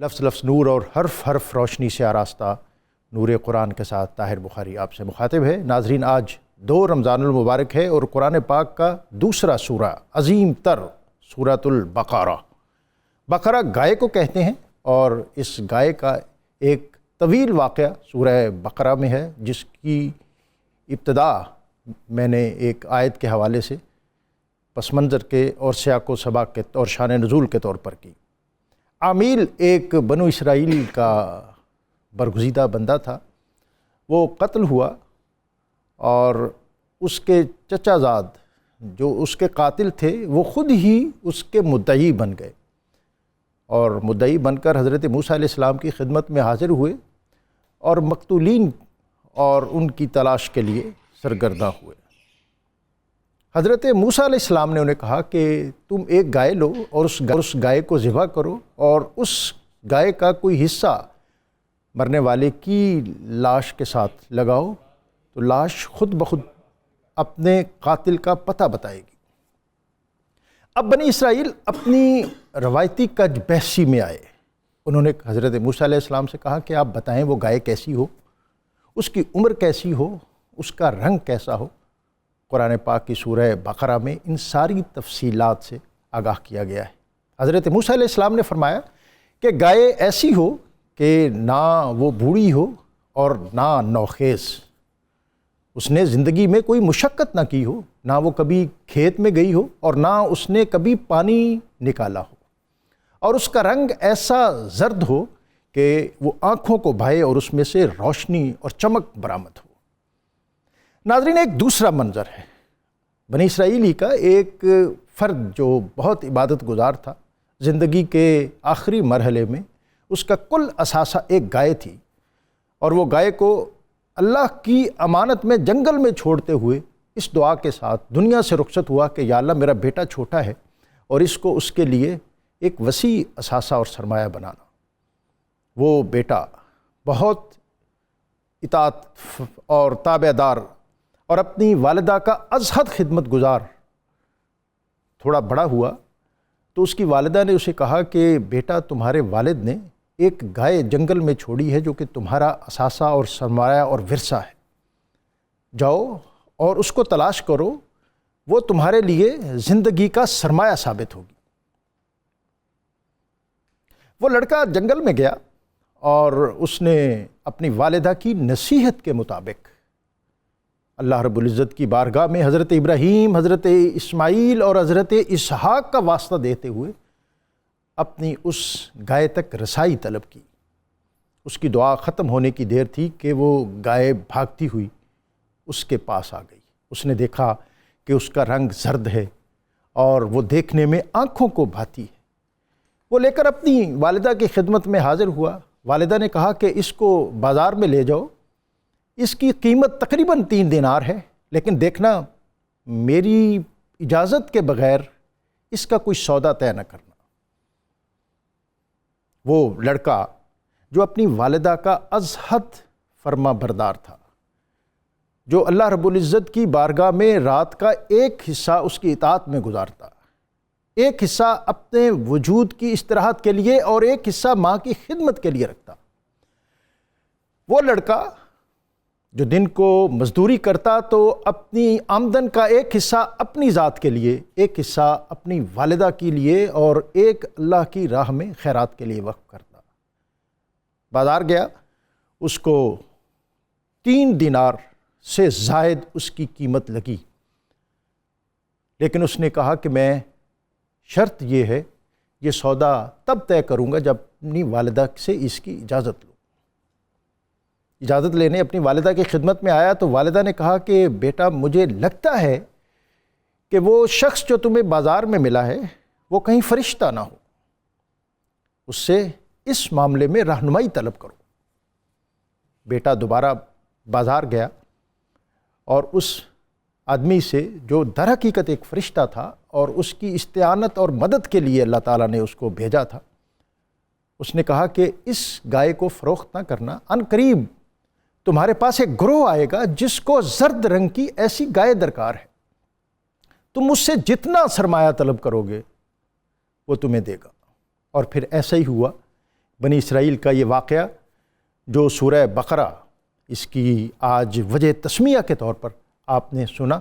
لفظ لفظ نور اور حرف حرف روشنی سے آراستہ نور قرآن کے ساتھ طاہر بخاری آپ سے مخاطب ہے۔ ناظرین، آج 2 رمضان المبارک ہے اور قرآن پاک کا دوسرا سورہ عظیم تر سورۃ البقرہ، بقرہ گائے کو کہتے ہیں، اور اس گائے کا ایک طویل واقعہ سورہ بقرہ میں ہے، جس کی ابتدا میں نے ایک آیت کے حوالے سے پس منظر کے اور سیاق و سباق کے اور شان نزول کے طور پر کی۔ عامیل ایک بنو اسرائیل کا برگزیدہ بندہ تھا، وہ قتل ہوا اور اس کے چچا زاد جو اس کے قاتل تھے وہ خود ہی اس کے مدعی بن گئے، اور مدعی بن کر حضرت موسیٰ علیہ السلام کی خدمت میں حاضر ہوئے اور مقتولین اور ان کی تلاش کے لیے سرگرداں ہوئے۔ حضرت موسیٰ علیہ السلام نے انہیں کہا کہ تم ایک گائے لو اور اس گائے کو ذبح کرو، اور اس گائے کا کوئی حصہ مرنے والے کی لاش کے ساتھ لگاؤ تو لاش خود بخود اپنے قاتل کا پتہ بتائے گی۔ اب بنی اسرائیل اپنی روایتی کج بحثی میں آئے۔ انہوں نے حضرت موسیٰ علیہ السلام سے کہا کہ آپ بتائیں وہ گائے کیسی ہو، اس کی عمر کیسی ہو، اس کا رنگ کیسا ہو۔ قرآن پاک کی سورہ بقرہ میں ان ساری تفصیلات سے آگاہ کیا گیا ہے۔ حضرت موسیٰ علیہ السلام نے فرمایا کہ گائے ایسی ہو کہ نہ وہ بوڑھی ہو اور نہ نوخیز، اس نے زندگی میں کوئی مشقت نہ کی ہو، نہ وہ کبھی کھیت میں گئی ہو اور نہ اس نے کبھی پانی نکالا ہو، اور اس کا رنگ ایسا زرد ہو کہ وہ آنکھوں کو بھائے اور اس میں سے روشنی اور چمک برآمد ہو۔ ناظرین، ایک دوسرا منظر ہے بنی اسرائیلی کا، ایک فرد جو بہت عبادت گزار تھا، زندگی کے آخری مرحلے میں اس کا کل اثاثہ ایک گائے تھی، اور وہ گائے کو اللہ کی امانت میں جنگل میں چھوڑتے ہوئے اس دعا کے ساتھ دنیا سے رخصت ہوا کہ یا اللہ میرا بیٹا چھوٹا ہے اور اس کو اس کے لیے ایک وسیع اثاثہ اور سرمایہ بنانا۔ وہ بیٹا بہت اطاعت اور تابع دار اور اپنی والدہ کا از حد خدمت گزار تھوڑا بڑا ہوا تو اس کی والدہ نے اسے کہا کہ بیٹا تمہارے والد نے ایک گائے جنگل میں چھوڑی ہے جو کہ تمہارا اثاثہ اور سرمایہ اور ورثہ ہے، جاؤ اور اس کو تلاش کرو، وہ تمہارے لیے زندگی کا سرمایہ ثابت ہوگی۔ وہ لڑکا جنگل میں گیا اور اس نے اپنی والدہ کی نصیحت کے مطابق اللہ رب العزت کی بارگاہ میں حضرت ابراہیم، حضرت اسماعیل اور حضرت اسحاق کا واسطہ دیتے ہوئے اپنی اس گائے تک رسائی طلب کی۔ اس کی دعا ختم ہونے کی دیر تھی کہ وہ گائے بھاگتی ہوئی اس کے پاس آ گئی۔ اس نے دیکھا کہ اس کا رنگ زرد ہے اور وہ دیکھنے میں آنکھوں کو بھاتی ہے۔ وہ لے کر اپنی والدہ کی خدمت میں حاضر ہوا۔ والدہ نے کہا کہ اس کو بازار میں لے جاؤ، اس کی قیمت تقریباً 3 دینار ہے، لیکن دیکھنا میری اجازت کے بغیر اس کا کوئی سودا طے نہ کرنا۔ وہ لڑکا جو اپنی والدہ کا از حد فرما بردار تھا، جو اللہ رب العزت کی بارگاہ میں رات کا ایک حصہ اس کی اطاعت میں گزارتا، ایک حصہ اپنے وجود کی استراحت کے لیے اور ایک حصہ ماں کی خدمت کے لیے رکھتا، وہ لڑکا جو دن کو مزدوری کرتا تو اپنی آمدن کا ایک حصہ اپنی ذات کے لیے، ایک حصہ اپنی والدہ کے لیے اور ایک اللہ کی راہ میں خیرات کے لیے وقف کرتا۔ بازار گیا، اس کو 3 دینار سے زائد اس کی قیمت لگی، لیکن اس نے کہا کہ میں شرط یہ ہے، یہ سودا تب طے کروں گا جب اپنی والدہ سے اس کی اجازت لوں۔ اجازت لینے اپنی والدہ کی خدمت میں آیا تو والدہ نے کہا کہ بیٹا مجھے لگتا ہے کہ وہ شخص جو تمہیں بازار میں ملا ہے وہ کہیں فرشتہ نہ ہو، اس سے اس معاملے میں رہنمائی طلب کرو۔ بیٹا دوبارہ بازار گیا اور اس آدمی سے جو در حقیقت ایک فرشتہ تھا اور اس کی استعانت اور مدد کے لیے اللہ تعالیٰ نے اس کو بھیجا تھا، اس نے کہا کہ اس گائے کو فروخت نہ کرنا، عن قریب تمہارے پاس ایک گروہ آئے گا جس کو زرد رنگ کی ایسی گائے درکار ہے، تم اس سے جتنا سرمایہ طلب کرو گے وہ تمہیں دے گا۔ اور پھر ایسا ہی ہوا، بنی اسرائیل کا یہ واقعہ جو سورہ بقرہ اس کی آج وجہ تسمیہ کے طور پر آپ نے سنا،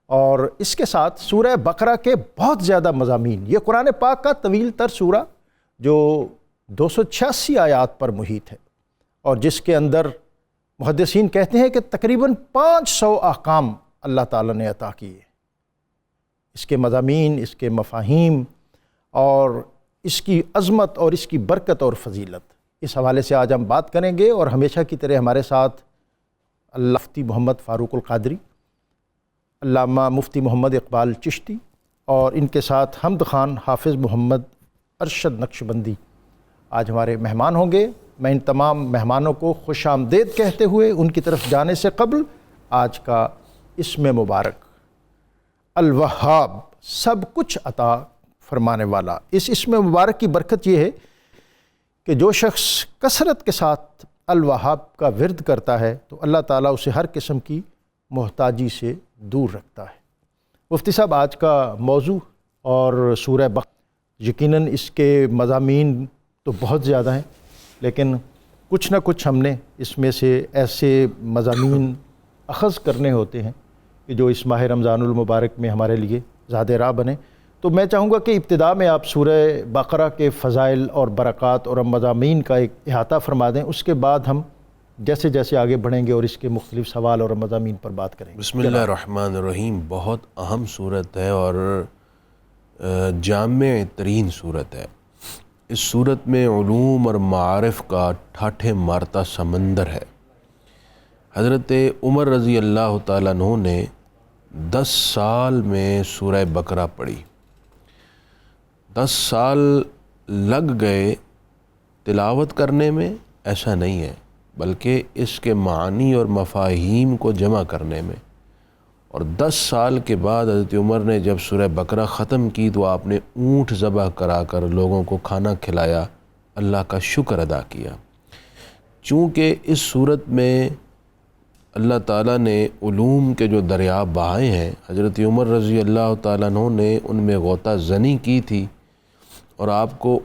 اور اس کے ساتھ سورہ بقرہ کے بہت زیادہ مضامین، یہ قرآن پاک کا طویل تر سورہ جو 286 آیات پر محیط ہے، اور جس کے اندر محدثین کہتے ہیں کہ تقریباً 500 احکام اللہ تعالیٰ نے عطا کیے۔ اس کے مضامین، اس کے مفاہیم اور اس کی عظمت اور اس کی برکت اور فضیلت، اس حوالے سے آج ہم بات کریں گے، اور ہمیشہ کی طرح ہمارے ساتھ مفتی محمد فاروق القادری، علامہ مفتی محمد اقبال چشتی، اور ان کے ساتھ حمد خان حافظ محمد ارشد نقشبندی آج ہمارے مہمان ہوں گے۔ میں ان تمام مہمانوں کو خوش آمدید کہتے ہوئے ان کی طرف جانے سے قبل آج کا اسم مبارک الوہاب، سب کچھ عطا فرمانے والا، اس اسم مبارک کی برکت یہ ہے کہ جو شخص کثرت کے ساتھ الوہاب کا ورد کرتا ہے تو اللہ تعالیٰ اسے ہر قسم کی محتاجی سے دور رکھتا ہے۔ مفتی صاحب، آج کا موضوع اور سورہ بقرہ، یقیناً اس کے مضامین تو بہت زیادہ ہیں، لیکن کچھ نہ کچھ ہم نے اس میں سے ایسے مضامین اخذ کرنے ہوتے ہیں کہ جو اس ماہ رمضان المبارک میں ہمارے لیے زاد راہ بنے۔ تو میں چاہوں گا کہ ابتدا میں آپ سورہ بقرہ کے فضائل اور برکات اور مضامین کا ایک احاطہ فرما دیں، اس کے بعد ہم جیسے جیسے آگے بڑھیں گے اور اس کے مختلف سوال اور مضامین پر بات کریں گے۔ بسم اللہ الرحمن الرحیم، بہت اہم صورت ہے اور جامع ترین صورت ہے۔ اس صورت میں علوم اور معارف کا ٹھاٹھے مارتا سمندر ہے۔ حضرت عمر رضی اللہ تعالیٰ عنہ نے 10 سال میں سورہ بقرہ پڑھی، 10 سال لگ گئے تلاوت کرنے میں، ایسا نہیں ہے، بلکہ اس کے معانی اور مفاہیم کو جمع کرنے میں۔ اور 10 سال کے بعد حضرت عمر نے جب سورہ بقرہ ختم کی تو آپ نے اونٹ ذبح کرا کر لوگوں کو کھانا کھلایا، اللہ کا شکر ادا کیا۔ چونکہ اس صورت میں اللہ تعالیٰ نے علوم کے جو دریا بہائے ہیں، حضرت عمر رضی اللہ تعالیٰ عنہ نے ان میں غوطہ زنی کی تھی، اور آپ کو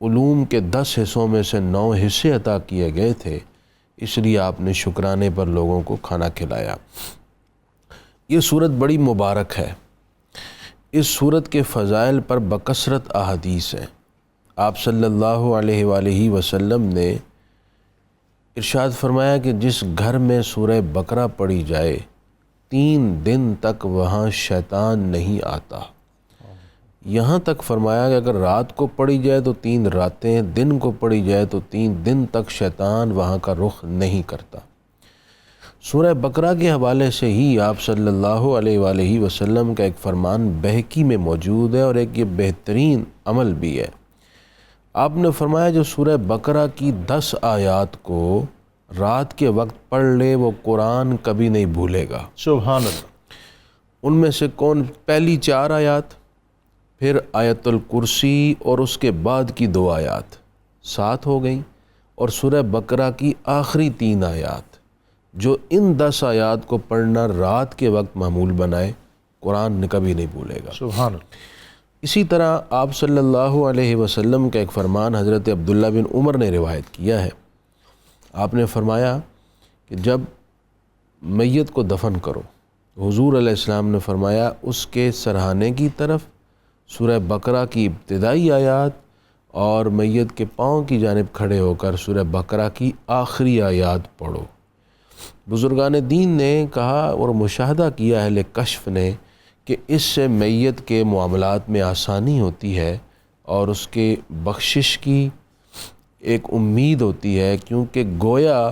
علوم کے 10 حصوں میں سے 9 حصے عطا کیے گئے تھے، اس لیے آپ نے شکرانے پر لوگوں کو کھانا کھلایا۔ یہ صورت بڑی مبارک ہے۔ اس صورت کے فضائل پر بکثرت احادیث ہیں۔ آپ صلی اللہ علیہ وآلہ وسلم نے ارشاد فرمایا کہ جس گھر میں سورہ بقرہ پڑھی جائے 3 دن تک وہاں شیطان نہیں آتا۔ یہاں تک فرمایا کہ اگر رات کو پڑھی جائے تو 3 راتیں، دن کو پڑھی جائے تو 3 دن تک شیطان وہاں کا رخ نہیں کرتا۔ سورہ بقرہ کے حوالے سے ہی آپ صلی اللہ علیہ وآلہ وسلم کا ایک فرمان بہقی میں موجود ہے، اور ایک یہ بہترین عمل بھی ہے۔ آپ نے فرمایا جو سورہ بقرہ کی 10 آیات کو رات کے وقت پڑھ لے وہ قرآن کبھی نہیں بھولے گا۔ سبحان اللہ۔ ان میں سے کون؟ پہلی 4 آیات، پھر آیت الکرسی اور اس کے بعد کی 2 آیات، 7 ہو گئیں، اور سورہ بقرہ کی آخری 3 آیات۔ جو ان 10 آیات کو پڑھنا رات کے وقت معمول بنائے، قرآن کبھی نہیں بھولے گا۔ سبحان اللہ۔ اسی طرح آپ صلی اللہ علیہ وسلم کا ایک فرمان حضرت عبداللہ بن عمر نے روایت کیا ہے۔ آپ نے فرمایا کہ جب میت کو دفن کرو، حضور علیہ السلام نے فرمایا اس کے سرہانے کی طرف سورہ بقرہ کی ابتدائی آیات اور میت کے پاؤں کی جانب کھڑے ہو کر سورہ بقرہ کی آخری آیات پڑھو۔ بزرگان دین نے کہا اور مشاہدہ کیا اہل کشف نے کہ اس سے میت کے معاملات میں آسانی ہوتی ہے اور اس کے بخشش کی ایک امید ہوتی ہے، کیونکہ گویا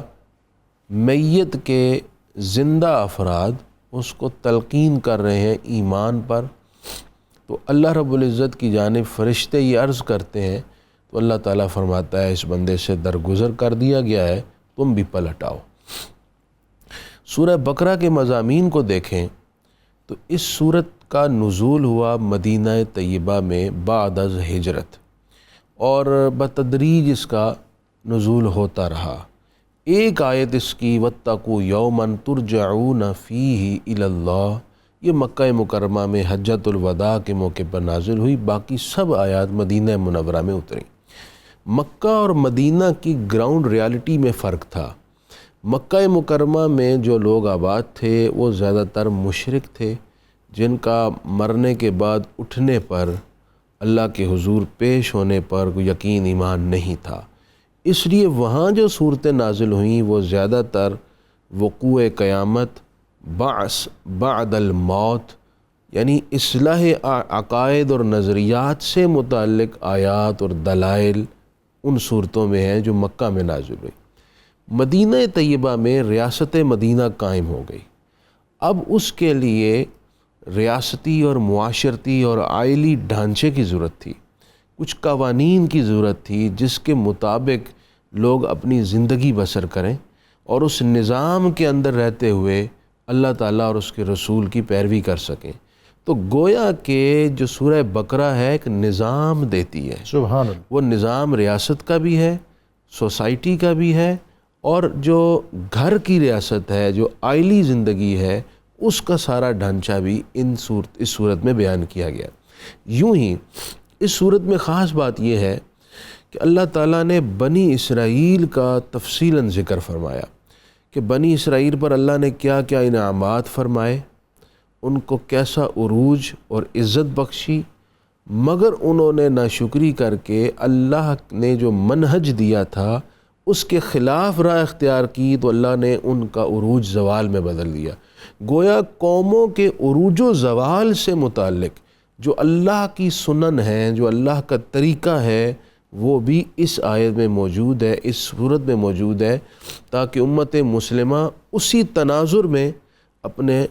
میت کے زندہ افراد اس کو تلقین کر رہے ہیں ایمان پر، تو اللہ رب العزت کی جانب فرشتے یہ عرض کرتے ہیں تو اللہ تعالیٰ فرماتا ہے اس بندے سے درگزر کر دیا گیا ہے، تم بھی پلٹ آؤ۔ سورہ بقرہ کے مضامین کو دیکھیں تو اس سورت کا نزول ہوا مدینہ طیبہ میں بعد از ہجرت، اور بتدریج اس کا نزول ہوتا رہا۔ ایک آیت اس کی وَاتَّقُوا يَوْمًا تُرْجَعُونَ فِيهِ إِلَى اللَّهِ، یہ مکہ مکرمہ میں حجۃ الوداع کے موقع پر نازل ہوئی، باقی سب آیات مدینہ منورہ میں اتریں۔ مکہ اور مدینہ کی گراؤنڈ ریالٹی میں فرق تھا۔ مکہ مکرمہ میں جو لوگ آباد تھے وہ زیادہ تر مشرک تھے، جن کا مرنے کے بعد اٹھنے پر، اللہ کے حضور پیش ہونے پر کوئی یقین ایمان نہیں تھا۔ اس لیے وہاں جو صورتیں نازل ہوئیں وہ زیادہ تر وقوع قیامت، بعث بعد الموت، یعنی اصلاح عقائد اور نظریات سے متعلق آیات اور دلائل ان صورتوں میں ہیں جو مکہ میں نازل ہوئی۔ مدینہ طیبہ میں ریاست مدینہ قائم ہو گئی۔ اب اس کے لیے ریاستی اور معاشرتی اور آئلی ڈھانچے کی ضرورت تھی، کچھ قوانین کی ضرورت تھی جس کے مطابق لوگ اپنی زندگی بسر کریں اور اس نظام کے اندر رہتے ہوئے اللہ تعالیٰ اور اس کے رسول کی پیروی کر سکیں۔ تو گویا کہ جو سورہ بقرہ ہے ایک نظام دیتی ہے، سبحان اللہ۔ وہ نظام ریاست کا بھی ہے، سوسائٹی کا بھی ہے، اور جو گھر کی ریاست ہے، جو آئلی زندگی ہے، اس کا سارا ڈھانچہ بھی اس صورت میں بیان کیا گیا۔ یوں ہی اس صورت میں خاص بات یہ ہے کہ اللہ تعالیٰ نے بنی اسرائیل کا تفصیلاً ذکر فرمایا کہ بنی اسرائیل پر اللہ نے کیا کیا انعامات فرمائے، ان کو کیسا عروج اور عزت بخشی، مگر انہوں نے ناشکری کر کے اللہ نے جو منہج دیا تھا اس کے خلاف راہ اختیار کی تو اللہ نے ان کا عروج زوال میں بدل دیا۔ گویا قوموں کے عروج و زوال سے متعلق جو اللہ کی سنن ہیں، جو اللہ کا طریقہ ہے، وہ بھی اس آیت میں موجود ہے، اس صورت میں موجود ہے، تاکہ امت مسلمہ اسی تناظر میں اپنے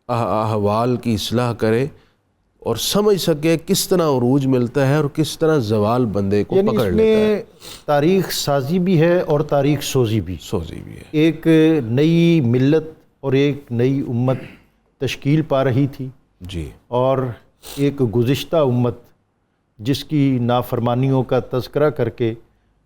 احوال کی اصلاح کرے اور سمجھ سکے کس طرح عروج ملتا ہے اور کس طرح زوال بندے کو یعنی پکڑ اس لیتا ہے۔ میں تاریخ سازی بھی ہے اور تاریخ سوزی بھی۔ ہے ایک نئی ملت اور ایک نئی امت تشکیل پا رہی تھی، جی، اور ایک گزشتہ امت جس کی نافرمانیوں کا تذکرہ کر کے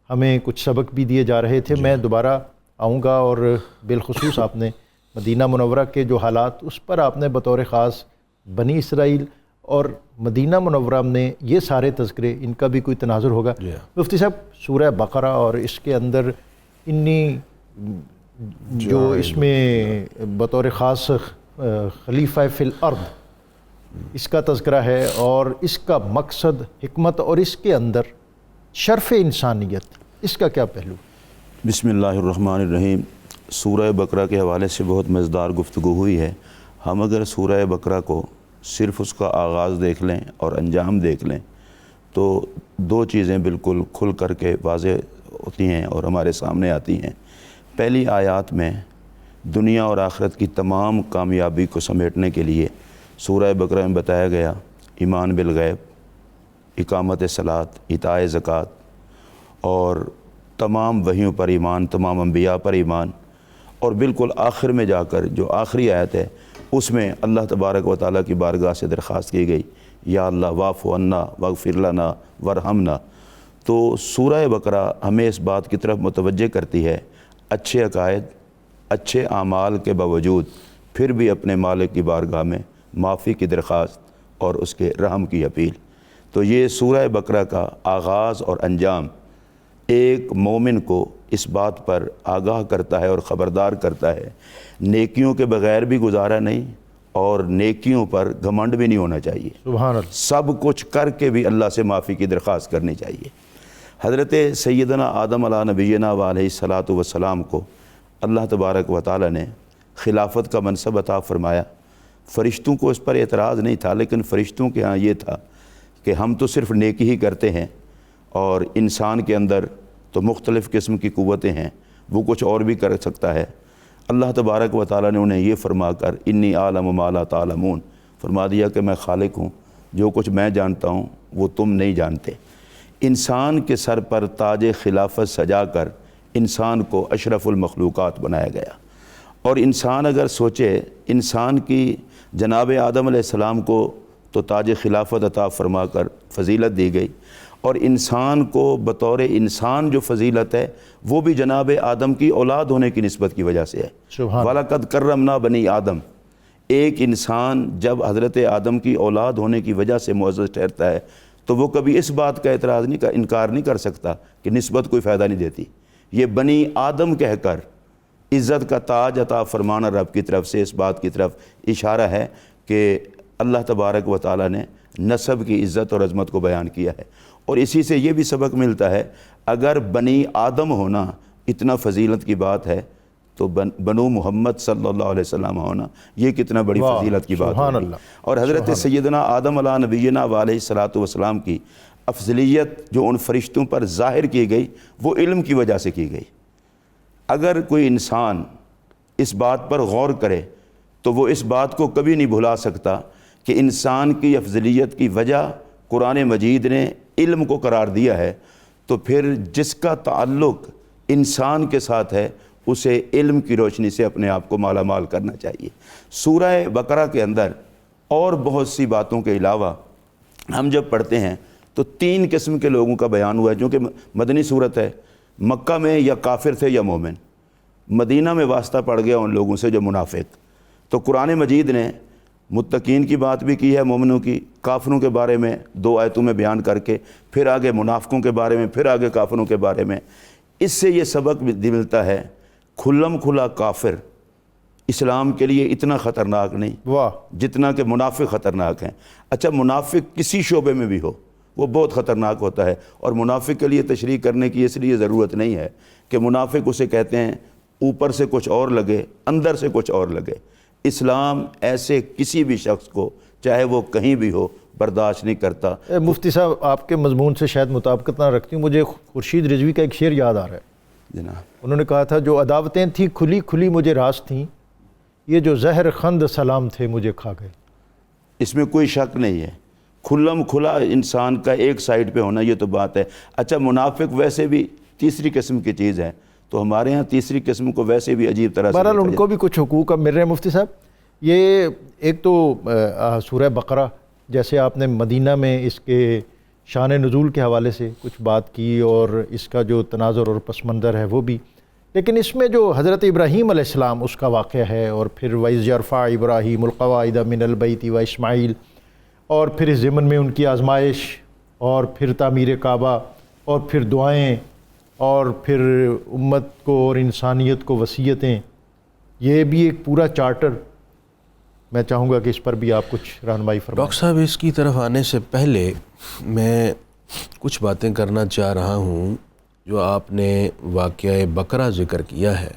ہمیں کچھ سبق بھی دیے جا رہے تھے۔ میں دوبارہ آؤں گا، اور بالخصوص آپ نے مدینہ منورہ کے جو حالات، اس پر آپ نے بطور خاص بنی اسرائیل اور مدینہ منورہ میں یہ سارے تذکرے، ان کا بھی کوئی تناظر ہوگا۔ مفتی صاحب، سورہ بقرہ اور اس کے اندر انی جو اس میں بطور خاص خلیفہ فی الارض اس کا تذکرہ ہے، اور اس کا مقصد، حکمت، اور اس کے اندر شرف انسانیت، اس کا کیا پہلو؟ بسم اللہ الرحمن الرحیم۔ سورہ بقرہ کے حوالے سے بہت مزیدار گفتگو ہوئی ہے۔ ہم اگر سورہ بقرہ کو صرف اس کا آغاز دیکھ لیں اور انجام دیکھ لیں تو دو چیزیں بالکل کھل کر کے واضح ہوتی ہیں اور ہمارے سامنے آتی ہیں۔ پہلی آیات میں دنیا اور آخرت کی تمام کامیابی کو سمیٹنے کے لیے سورہ بقرہ میں بتایا گیا ایمان بالغیب، اقامت صلاۃ، ایتاء زکوٰۃ، اور تمام وحیوں پر ایمان، تمام انبیاء پر ایمان، اور بالکل آخر میں جا کر جو آخری آیت ہے اس میں اللہ تبارک و تعالیٰ کی بارگاہ سے درخواست کی گئی، یا اللہ واعف عنا واغفر لنا وارحمنا۔ تو سورہ بقرہ ہمیں اس بات کی طرف متوجہ کرتی ہے، اچھے عقائد، اچھے اعمال کے باوجود پھر بھی اپنے مالک کی بارگاہ میں معافی کی درخواست اور اس کے رحم کی اپیل۔ تو یہ سورہ بقرہ کا آغاز اور انجام ایک مومن کو اس بات پر آگاہ کرتا ہے اور خبردار کرتا ہے، نیکیوں کے بغیر بھی گزارا نہیں اور نیکیوں پر گھمنڈ بھی نہیں ہونا چاہیے، سبحان اللہ۔ سب کچھ کر کے بھی اللہ سے معافی کی درخواست کرنی چاہیے۔ حضرت سیدنا آدم علیہ نبینا علیہ الصلاۃ والسلام کو اللہ تبارک و تعالی نے خلافت کا منصب عطا فرمایا۔ فرشتوں کو اس پر اعتراض نہیں تھا، لیکن فرشتوں کے ہاں یہ تھا کہ ہم تو صرف نیکی ہی کرتے ہیں، اور انسان کے اندر تو مختلف قسم کی قوتیں ہیں، وہ کچھ اور بھی کر سکتا ہے۔ اللہ تبارک و تعالی نے انہیں یہ فرما کر انی اعلم ما لا تعلمون فرما دیا کہ میں خالق ہوں، جو کچھ میں جانتا ہوں وہ تم نہیں جانتے۔ انسان کے سر پر تاج خلافت سجا کر انسان کو اشرف المخلوقات بنایا گیا، اور انسان اگر سوچے، انسان کی جناب آدم علیہ السلام کو تو تاج خلافت عطا فرما کر فضیلت دی گئی، اور انسان کو بطور انسان جو فضیلت ہے وہ بھی جناب آدم کی اولاد ہونے کی نسبت کی وجہ سے ہے۔ سبحان وَلَقَدْ كَرَّمْنَا بَنِي آدم۔ ایک انسان جب حضرت آدم کی اولاد ہونے کی وجہ سے معزز ٹھہرتا ہے تو وہ کبھی اس بات کا انکار نہیں کر سکتا کہ نسبت کوئی فائدہ نہیں دیتی۔ یہ بنی آدم کہہ کر عزت کا تاج عطا فرمانا رب کی طرف سے اس بات کی طرف اشارہ ہے کہ اللہ تبارک و تعالیٰ نے نسب کی عزت اور عظمت کو بیان کیا ہے۔ اور اسی سے یہ بھی سبق ملتا ہے، اگر بنی آدم ہونا اتنا فضیلت کی بات ہے تو بنو محمد صلی اللہ علیہ وسلم ہونا یہ کتنا بڑی فضیلت کی بات سبحان ہے۔ اللہ۔ اور حضرت سیدنا آدم علیہ نبینا علیہ الصلاۃ والسلام کی افضلیت جو ان فرشتوں پر ظاہر کی گئی وہ علم کی وجہ سے کی گئی۔ اگر کوئی انسان اس بات پر غور کرے تو وہ اس بات کو کبھی نہیں بھلا سکتا کہ انسان کی افضلیت کی وجہ قرآن مجید نے علم کو قرار دیا ہے، تو پھر جس کا تعلق انسان کے ساتھ ہے اسے علم کی روشنی سے اپنے آپ کو مالا مال کرنا چاہیے۔ سورہ بقرہ کے اندر اور بہت سی باتوں کے علاوہ ہم جب پڑھتے ہیں تو 3 قسم کے لوگوں کا بیان ہوا ہے، چونکہ مدنی صورت ہے۔ مکہ میں یا کافر تھے یا مومن، مدینہ میں واسطہ پڑ گیا ان لوگوں سے جو منافق۔ تو قرآن مجید نے متقین کی بات بھی کی ہے، مومنوں کی، کافروں کے بارے میں 2 آیتوں میں بیان کر کے، پھر آگے منافقوں کے بارے میں، پھر آگے کافروں کے بارے میں۔ اس سے یہ سبق بھی ملتا ہے، کھلم کھلا کافر اسلام کے لیے اتنا خطرناک نہیں واہ، جتنا کہ منافق خطرناک ہیں۔ اچھا، منافق کسی شعبے میں بھی ہو وہ بہت خطرناک ہوتا ہے، اور منافق کے لیے تشریح کرنے کی اس لیے ضرورت نہیں ہے کہ منافق اسے کہتے ہیں اوپر سے کچھ اور لگے اندر سے کچھ اور لگے۔ اسلام ایسے کسی بھی شخص کو چاہے وہ کہیں بھی ہو برداشت نہیں کرتا۔ مفتی صاحب آپ کے مضمون سے شاید مطابقت نہ رکھتی ہوں، مجھے خورشید رضوی کا ایک شعر یاد آ رہا ہے۔ جناب انہوں نے کہا تھا، جو عداوتیں تھیں کھلی کھلی مجھے راز تھیں، یہ جو زہر خند سلام تھے مجھے کھا گئے۔ اس میں کوئی شک نہیں ہے، کھلم کھلا انسان کا ایک سائیڈ پہ ہونا یہ تو بات ہے۔ اچھا، منافق ویسے بھی تیسری قسم کی چیز ہے، تو ہمارے ہاں تیسری قسم کو ویسے بھی عجیب طرح سے بہرحال ان کو بھی کچھ حقوق اب مل رہے ہیں مفتی صاحب۔ یہ ایک تو سورہ بقرہ، جیسے آپ نے مدینہ میں اس کے شان نزول کے حوالے سے کچھ بات کی اور اس کا جو تناظر اور پس منظر ہے وہ بھی، لیکن اس میں جو حضرت ابراہیم علیہ السلام اس کا واقعہ ہے، اور پھر وَإِذْ يَرْفَعُ إِبْرَاهِيمُ الْقَوَاعِدَ مِنَ الْبَيْتِ وَإِسْمَاعِيلُ، اور پھر اس ضمن میں ان کی آزمائش، اور پھر تعمیر کعبہ، اور پھر دعائیں، اور پھر امت کو اور انسانیت کو وصیتیں، یہ بھی ایک پورا چارٹر۔ میں چاہوں گا کہ اس پر بھی آپ کچھ رہنمائی فرمائیں۔ ڈاکٹر صاحب، اس کی طرف آنے سے پہلے میں کچھ باتیں کرنا چاہ رہا ہوں۔ جو آپ نے واقعہ بقرہ ذکر کیا ہے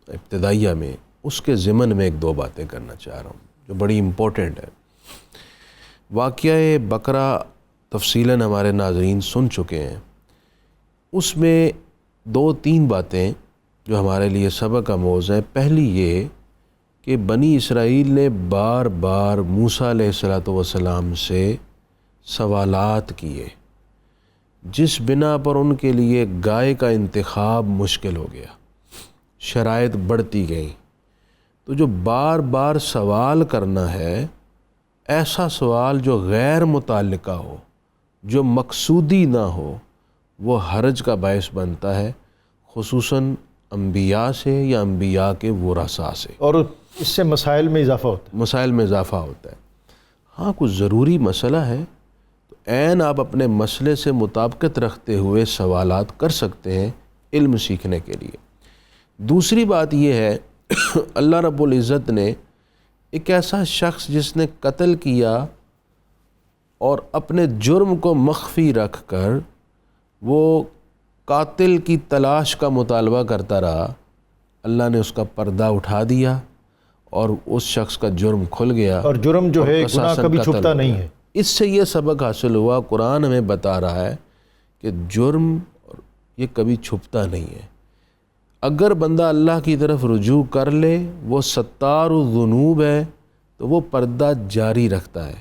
ابتدائیہ میں، اس کے ضمن میں 1-2 باتیں کرنا چاہ رہا ہوں جو بڑی امپورٹنٹ ہے۔ واقعہ بقرہ تفصیلاً ہمارے ناظرین سن چکے ہیں، اس میں 2-3 باتیں جو ہمارے لیے سبق آموز ہیں۔ پہلی یہ کہ بنی اسرائیل نے بار بار موسیٰ علیہ السلام سے سوالات کیے، جس بنا پر ان کے لیے گائے کا انتخاب مشکل ہو گیا، شرائط بڑھتی گئیں۔ تو جو بار بار سوال کرنا ہے، ایسا سوال جو غیر متعلقہ ہو، جو مقصودی نہ ہو، وہ حرج کا باعث بنتا ہے، خصوصاً انبیاء سے یا انبیاء کے ورثاء سے، اور اس سے مسائل میں اضافہ ہوتا ہے۔ مسائل میں اضافہ ہوتا ہے۔ ہاں، کچھ ضروری مسئلہ ہے تو عین آپ اپنے مسئلے سے مطابقت رکھتے ہوئے سوالات کر سکتے ہیں علم سیکھنے کے لیے۔ دوسری بات یہ ہے، اللہ رب العزت نے ایک ایسا شخص جس نے قتل کیا اور اپنے جرم کو مخفی رکھ کر وہ قاتل کی تلاش کا مطالبہ کرتا رہا، اللہ نے اس کا پردہ اٹھا دیا اور اس شخص کا جرم کھل گیا، اور جرم جو ہے گناہ قصاصاً کبھی قتل چھپتا ہو نہیں گیا۔ ہے۔ اس سے یہ سبق حاصل ہوا، قرآن ہمیں بتا رہا ہے کہ جرم یہ کبھی چھپتا نہیں ہے۔ اگر بندہ اللہ کی طرف رجوع کر لے، وہ ستار الذنوب ہے، تو وہ پردہ جاری رکھتا ہے،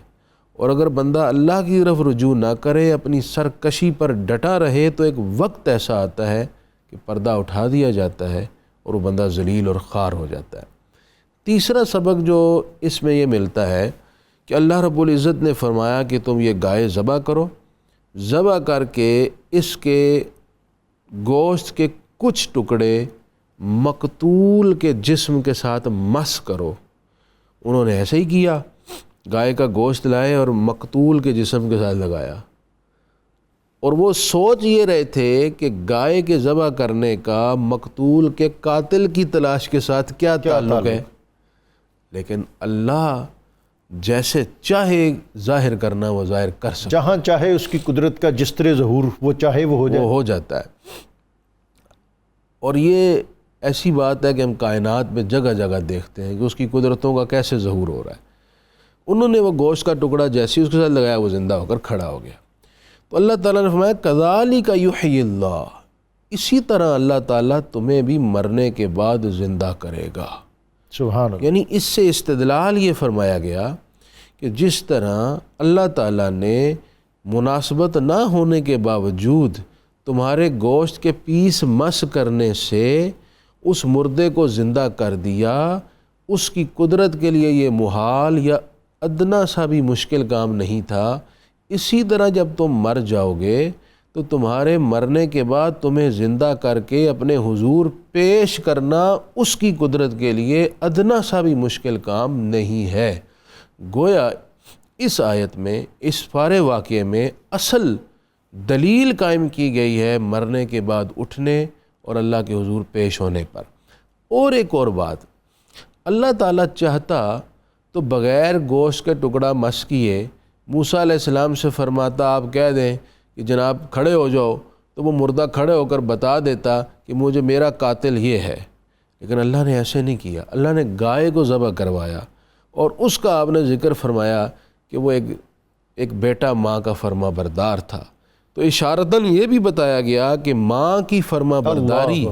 اور اگر بندہ اللہ کی طرف رجوع نہ کرے، اپنی سرکشی پر ڈٹا رہے، تو ایک وقت ایسا آتا ہے کہ پردہ اٹھا دیا جاتا ہے اور وہ بندہ ذلیل اور خوار ہو جاتا ہے۔ تیسرا سبق جو اس میں یہ ملتا ہے کہ اللہ رب العزت نے فرمایا کہ تم یہ گائے ذبح کرو، ذبح کر کے اس کے گوشت کے کچھ ٹکڑے مقتول کے جسم کے ساتھ مس کرو۔ انہوں نے ایسے ہی کیا، گائے کا گوشت لائے اور مقتول کے جسم کے ساتھ لگایا، اور وہ سوچ یہ رہے تھے کہ گائے کے ذبح کرنے کا مقتول کے قاتل کی تلاش کے ساتھ کیا تعلق ہے، لیکن اللہ جیسے چاہے ظاہر کرنا وہ ظاہر کر سکتا، جہاں چاہے اس کی قدرت کا جستر ظہور وہ چاہے وہ ہو جاتا ہے۔ اور یہ ایسی بات ہے کہ ہم کائنات میں جگہ جگہ دیکھتے ہیں کہ اس کی قدرتوں کا کیسے ظہور ہو رہا ہے۔ انہوں نے وہ گوشت کا ٹکڑا جیسے اس کے ساتھ لگایا وہ زندہ ہو کر کھڑا ہو گیا۔ تو اللہ تعالیٰ نے فرمایا کذالک یحیی اللہ، اسی طرح اللہ تعالیٰ تمہیں بھی مرنے کے بعد زندہ کرے گا۔ سبحان اللہ۔ یعنی اس سے استدلال یہ فرمایا گیا کہ جس طرح اللہ تعالیٰ نے مناسبت نہ ہونے کے باوجود تمہارے گوشت کے پیس مس کرنے سے اس مردے کو زندہ کر دیا، اس کی قدرت کے لیے یہ محال یا ادنا سا بھی مشکل کام نہیں تھا، اسی طرح جب تم مر جاؤ گے تو تمہارے مرنے کے بعد تمہیں زندہ کر کے اپنے حضور پیش کرنا اس کی قدرت کے لیے ادنا سا بھی مشکل کام نہیں ہے۔ گویا اس آیت میں، اس سارے واقعے میں اصل دلیل قائم کی گئی ہے مرنے کے بعد اٹھنے اور اللہ کے حضور پیش ہونے پر۔ اور ایک اور بات، اللہ تعالیٰ چاہتا تو بغیر گوشت کے ٹکڑا مس کیے موسیٰ علیہ السلام سے فرماتا آپ کہہ دیں کہ جناب کھڑے ہو جاؤ، تو وہ مردہ کھڑے ہو کر بتا دیتا کہ مجھے میرا قاتل یہ ہے، لیکن اللہ نے ایسے نہیں کیا۔ اللہ نے گائے کو ذبح کروایا اور اس کا آپ نے ذکر فرمایا کہ وہ ایک بیٹا ماں کا فرما بردار تھا۔ تو اشارتاً یہ بھی بتایا گیا کہ ماں کی فرما برداری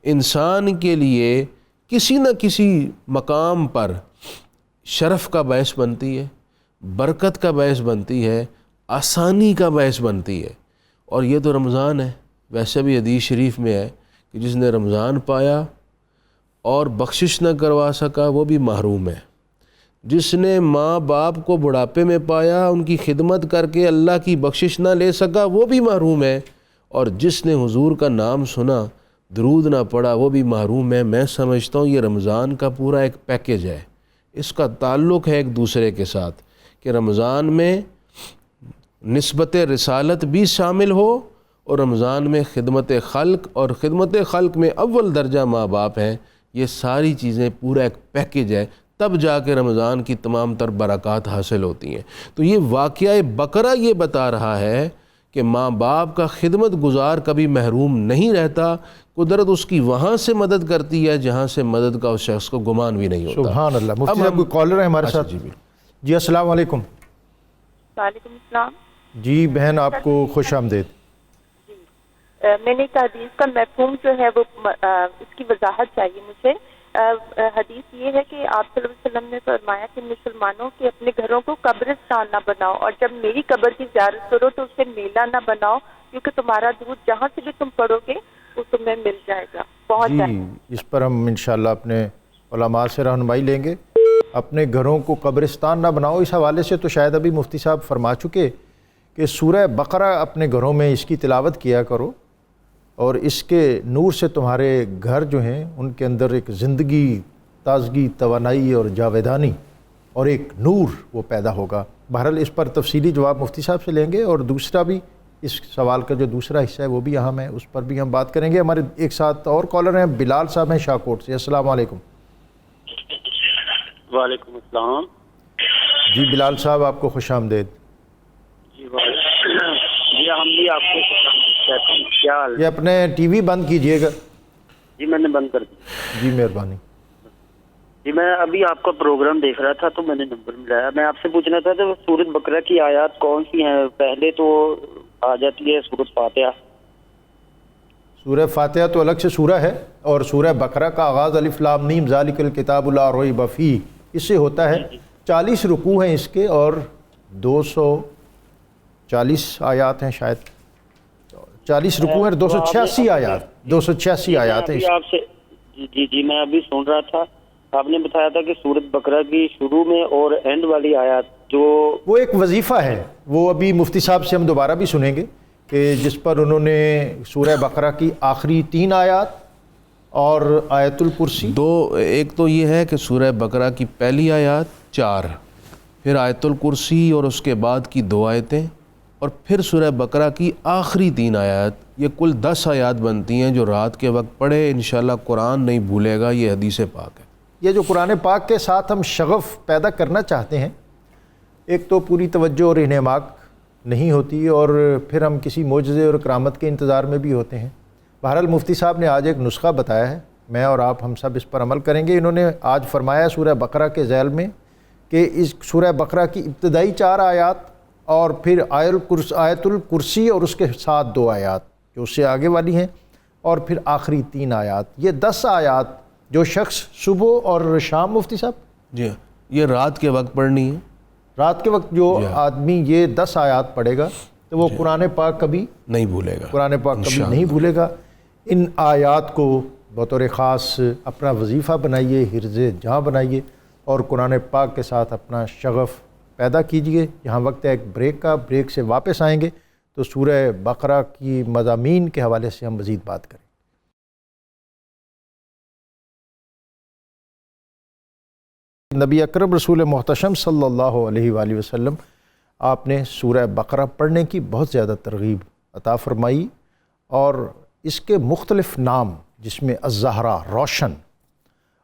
انسان کے لیے کسی نہ کسی مقام پر شرف کا باعث بنتی ہے، برکت کا باعث بنتی ہے، آسانی کا باعث بنتی ہے۔ اور یہ تو رمضان ہے، ویسے بھی حدیث شریف میں ہے کہ جس نے رمضان پایا اور بخشش نہ کروا سکا وہ بھی محروم ہے۔ جس نے ماں باپ کو بڑھاپے میں پایا، ان کی خدمت کر کے اللہ کی بخشش نہ لے سکا وہ بھی محروم ہے، اور جس نے حضور کا نام سنا درود نہ پڑھا وہ بھی محروم ہے۔ میں سمجھتا ہوں یہ رمضان کا پورا ایک پیکیج ہے، اس کا تعلق ہے ایک دوسرے کے ساتھ کہ رمضان میں نسبت رسالت بھی شامل ہو اور رمضان میں خدمت خلق، اور خدمت خلق میں اول درجہ ماں باپ ہیں۔ یہ ساری چیزیں پورا ایک پیکیج ہے، تب جا کے رمضان کی تمام تر برکات حاصل ہوتی ہیں۔ تو یہ واقعہ بقرہ یہ بتا رہا ہے کہ ماں باپ کا خدمت گزار کبھی محروم نہیں رہتا، قدرت اس کی وہاں سے مدد کرتی ہے جہاں سے مدد کا اس شخص کو گمان بھی نہیں ہوتا۔ سبحان اللہ۔ مفتی صاحب کوئی کالر ہے ہمارے ساتھ؟ جی السلام علیکم۔ وعلیکم السلام۔ جی بہن آپ کو خوش آمدید۔ جی میں نے ایک حدیث کا مفہوم جو ہے وہ اس کی وضاحت چاہیے مجھے۔ حدیث یہ ہے کہ آپ صلی اللہ علیہ وسلم نے فرمایا کہ مسلمانوں کے اپنے گھروں کو قبرستان نہ بناؤ، اور جب میری قبر کی زیارت کرو تو اسے میلہ نہ بناؤ، کیونکہ تمہارا دودھ جہاں سے بھی تم پڑھو گے وہ تمہیں مل جائے گا، پہنچ جائے گا۔ اس پر ہم انشاءاللہ اپنے علماء سے رہنمائی لیں گے۔ اپنے گھروں کو قبرستان نہ بناؤ، اس حوالے سے تو شاید ابھی مفتی صاحب فرما چکے کہ سورہ بقرہ اپنے گھروں میں اس کی تلاوت کیا کرو، اور اس کے نور سے تمہارے گھر جو ہیں ان کے اندر ایک زندگی، تازگی، توانائی اور جاویدانی اور ایک نور وہ پیدا ہوگا۔ بہرحال اس پر تفصیلی جواب مفتی صاحب سے لیں گے، اور دوسرا بھی اس سوال کا جو دوسرا حصہ ہے وہ بھی اہم ہے، اس پر بھی ہم بات کریں گے۔ ہمارے ایک ساتھ اور کالر ہیں، بلال صاحب ہیں شاہکوٹ سے۔ السلام علیکم۔ وعلیکم السلام۔ جی بلال صاحب آپ کو خوش آمدید۔ جی ہم بھی آپ کو کہتے ہیں، کیا حال ہے؟ یہ اپنے ٹی وی بند کیجئے گا۔ جی میں نے بند کر دیا۔ جی مہربانی۔ جی میں ابھی آپ کا پروگرام دیکھ رہا تھا تو میں نے نمبر ملایا۔ میں آپ سے پوچھنا تھا کہ سورۃ بقرہ کی آیات کون سی ہیں؟ پہلے تو آ جاتی ہے سورۃ فاتحہ۔ سورہ فاتحہ تو الگ سے سورہ ہے، اور سورہ بقرہ کا آغاز الف لام میم ذالک الکتاب لا ریب فیہ اس سے ہوتا ہے۔ 40 رکوع ہیں اس کے، اور 240 آیات ہیں، شاید 40 رکوع ہیں، 286 آیات 286 آیات ہیں۔ آپ سے جی میں ابھی سن رہا تھا، آپ نے بتایا تھا کہ سورۃ بقرہ کی شروع میں اور اینڈ والی آیات جو وہ ایک وظیفہ ہے، وہ ابھی مفتی صاحب سے ہم دوبارہ بھی سنیں گے کہ جس پر انہوں نے سورہ بقرہ کی آخری 3 آیات اور آیت الکرسی ایک تو یہ ہے کہ سورہ بقرہ کی پہلی آیات 4، پھر آیت الکرسی اور اس کے بعد کی 2 آیتیں، اور پھر سورہ بقرہ کی آخری 3 آیات، یہ کل 10 آیات بنتی ہیں جو رات کے وقت پڑھے انشاءاللہ قرآن نہیں بھولے گا. یہ حدیث پاک ہے. یہ جو قرآن پاک کے ساتھ ہم شغف پیدا کرنا چاہتے ہیں، ایک تو پوری توجہ اور انہماک نہیں ہوتی، اور پھر ہم کسی معجزے اور کرامت کے انتظار میں بھی ہوتے ہیں. بہرحال مفتی صاحب نے آج ایک نسخہ بتایا ہے، میں اور آپ ہم سب اس پر عمل کریں گے. انہوں نے آج فرمایا سورہ بقرہ کے ذیل میں کہ اس سورہ بقرہ کی ابتدائی 4 آیات اور پھر آیت الکرسی اور اس کے ساتھ 2 آیات جو اس سے آگے والی ہیں، اور پھر آخری 3 آیات، یہ 10 آیات جو شخص صبح اور شام مفتی صاحب جی ہاں، یہ رات کے وقت پڑھنی ہے. رات کے وقت جو آدمی یہ 10 آیات پڑھے گا تو وہ قرآن پاک کبھی نہیں بھولے گا. قرآن پاک کبھی نہیں بھولے گا. ان آیات کو بطور خاص اپنا وظیفہ بنائیے، حرز جاں بنائیے، اور قرآن پاک کے ساتھ اپنا شغف پیدا کیجئے. یہاں وقت ہے ایک بریک کا، بریک سے واپس آئیں گے تو سورہ بقرہ کی مضامین کے حوالے سے ہم مزید بات کریں. نبی اکرم رسول محتشم صلی اللہ علیہ وآلہ وسلم آپ نے سورہ بقرہ پڑھنے کی بہت زیادہ ترغیب عطا فرمائی، اور اس کے مختلف نام جس میں الزہرا روشن،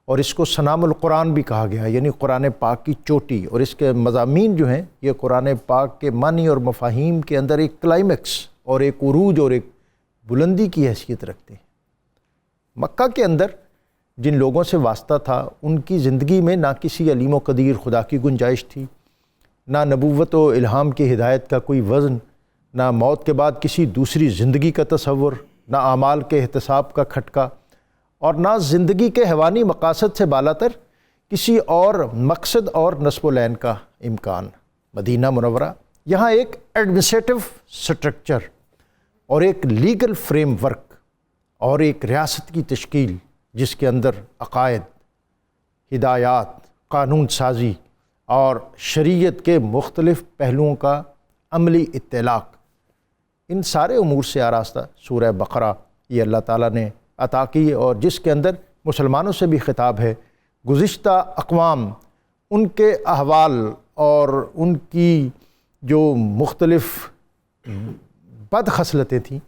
اور اس کو سنام القرآن بھی کہا گیا، یعنی قرآن پاک کی چوٹی، اور اس کے مضامین جو ہیں یہ قرآن پاک کے معنی اور مفاہیم کے اندر ایک کلائمیکس اور ایک عروج اور ایک بلندی کی حیثیت رکھتے ہیں. مکہ کے اندر جن لوگوں سے واسطہ تھا ان کی زندگی میں نہ کسی علیم و قدیر خدا کی گنجائش تھی، نہ نبوت و الہام کی ہدایت کا کوئی وزن، نہ موت کے بعد کسی دوسری زندگی کا تصور، نہ اعمال کے احتساب کا کھٹکا، اور نہ زندگی کے حیوانی مقاصد سے بالاتر کسی اور مقصد اور نصب و لین کا امکان. مدینہ منورہ یہاں ایک ایڈمنسٹریٹو سٹرکچر اور ایک لیگل فریم ورک اور ایک ریاست کی تشکیل جس کے اندر عقائد، ہدایات، قانون سازی اور شریعت کے مختلف پہلوؤں کا عملی اطلاق، ان سارے امور سے آراستہ سورہ بقرہ یہ اللہ تعالیٰ نے عطا کی، اور جس کے اندر مسلمانوں سے بھی خطاب ہے. گزشتہ اقوام ان کے احوال اور ان کی جو مختلف بد خصلتیں تھیں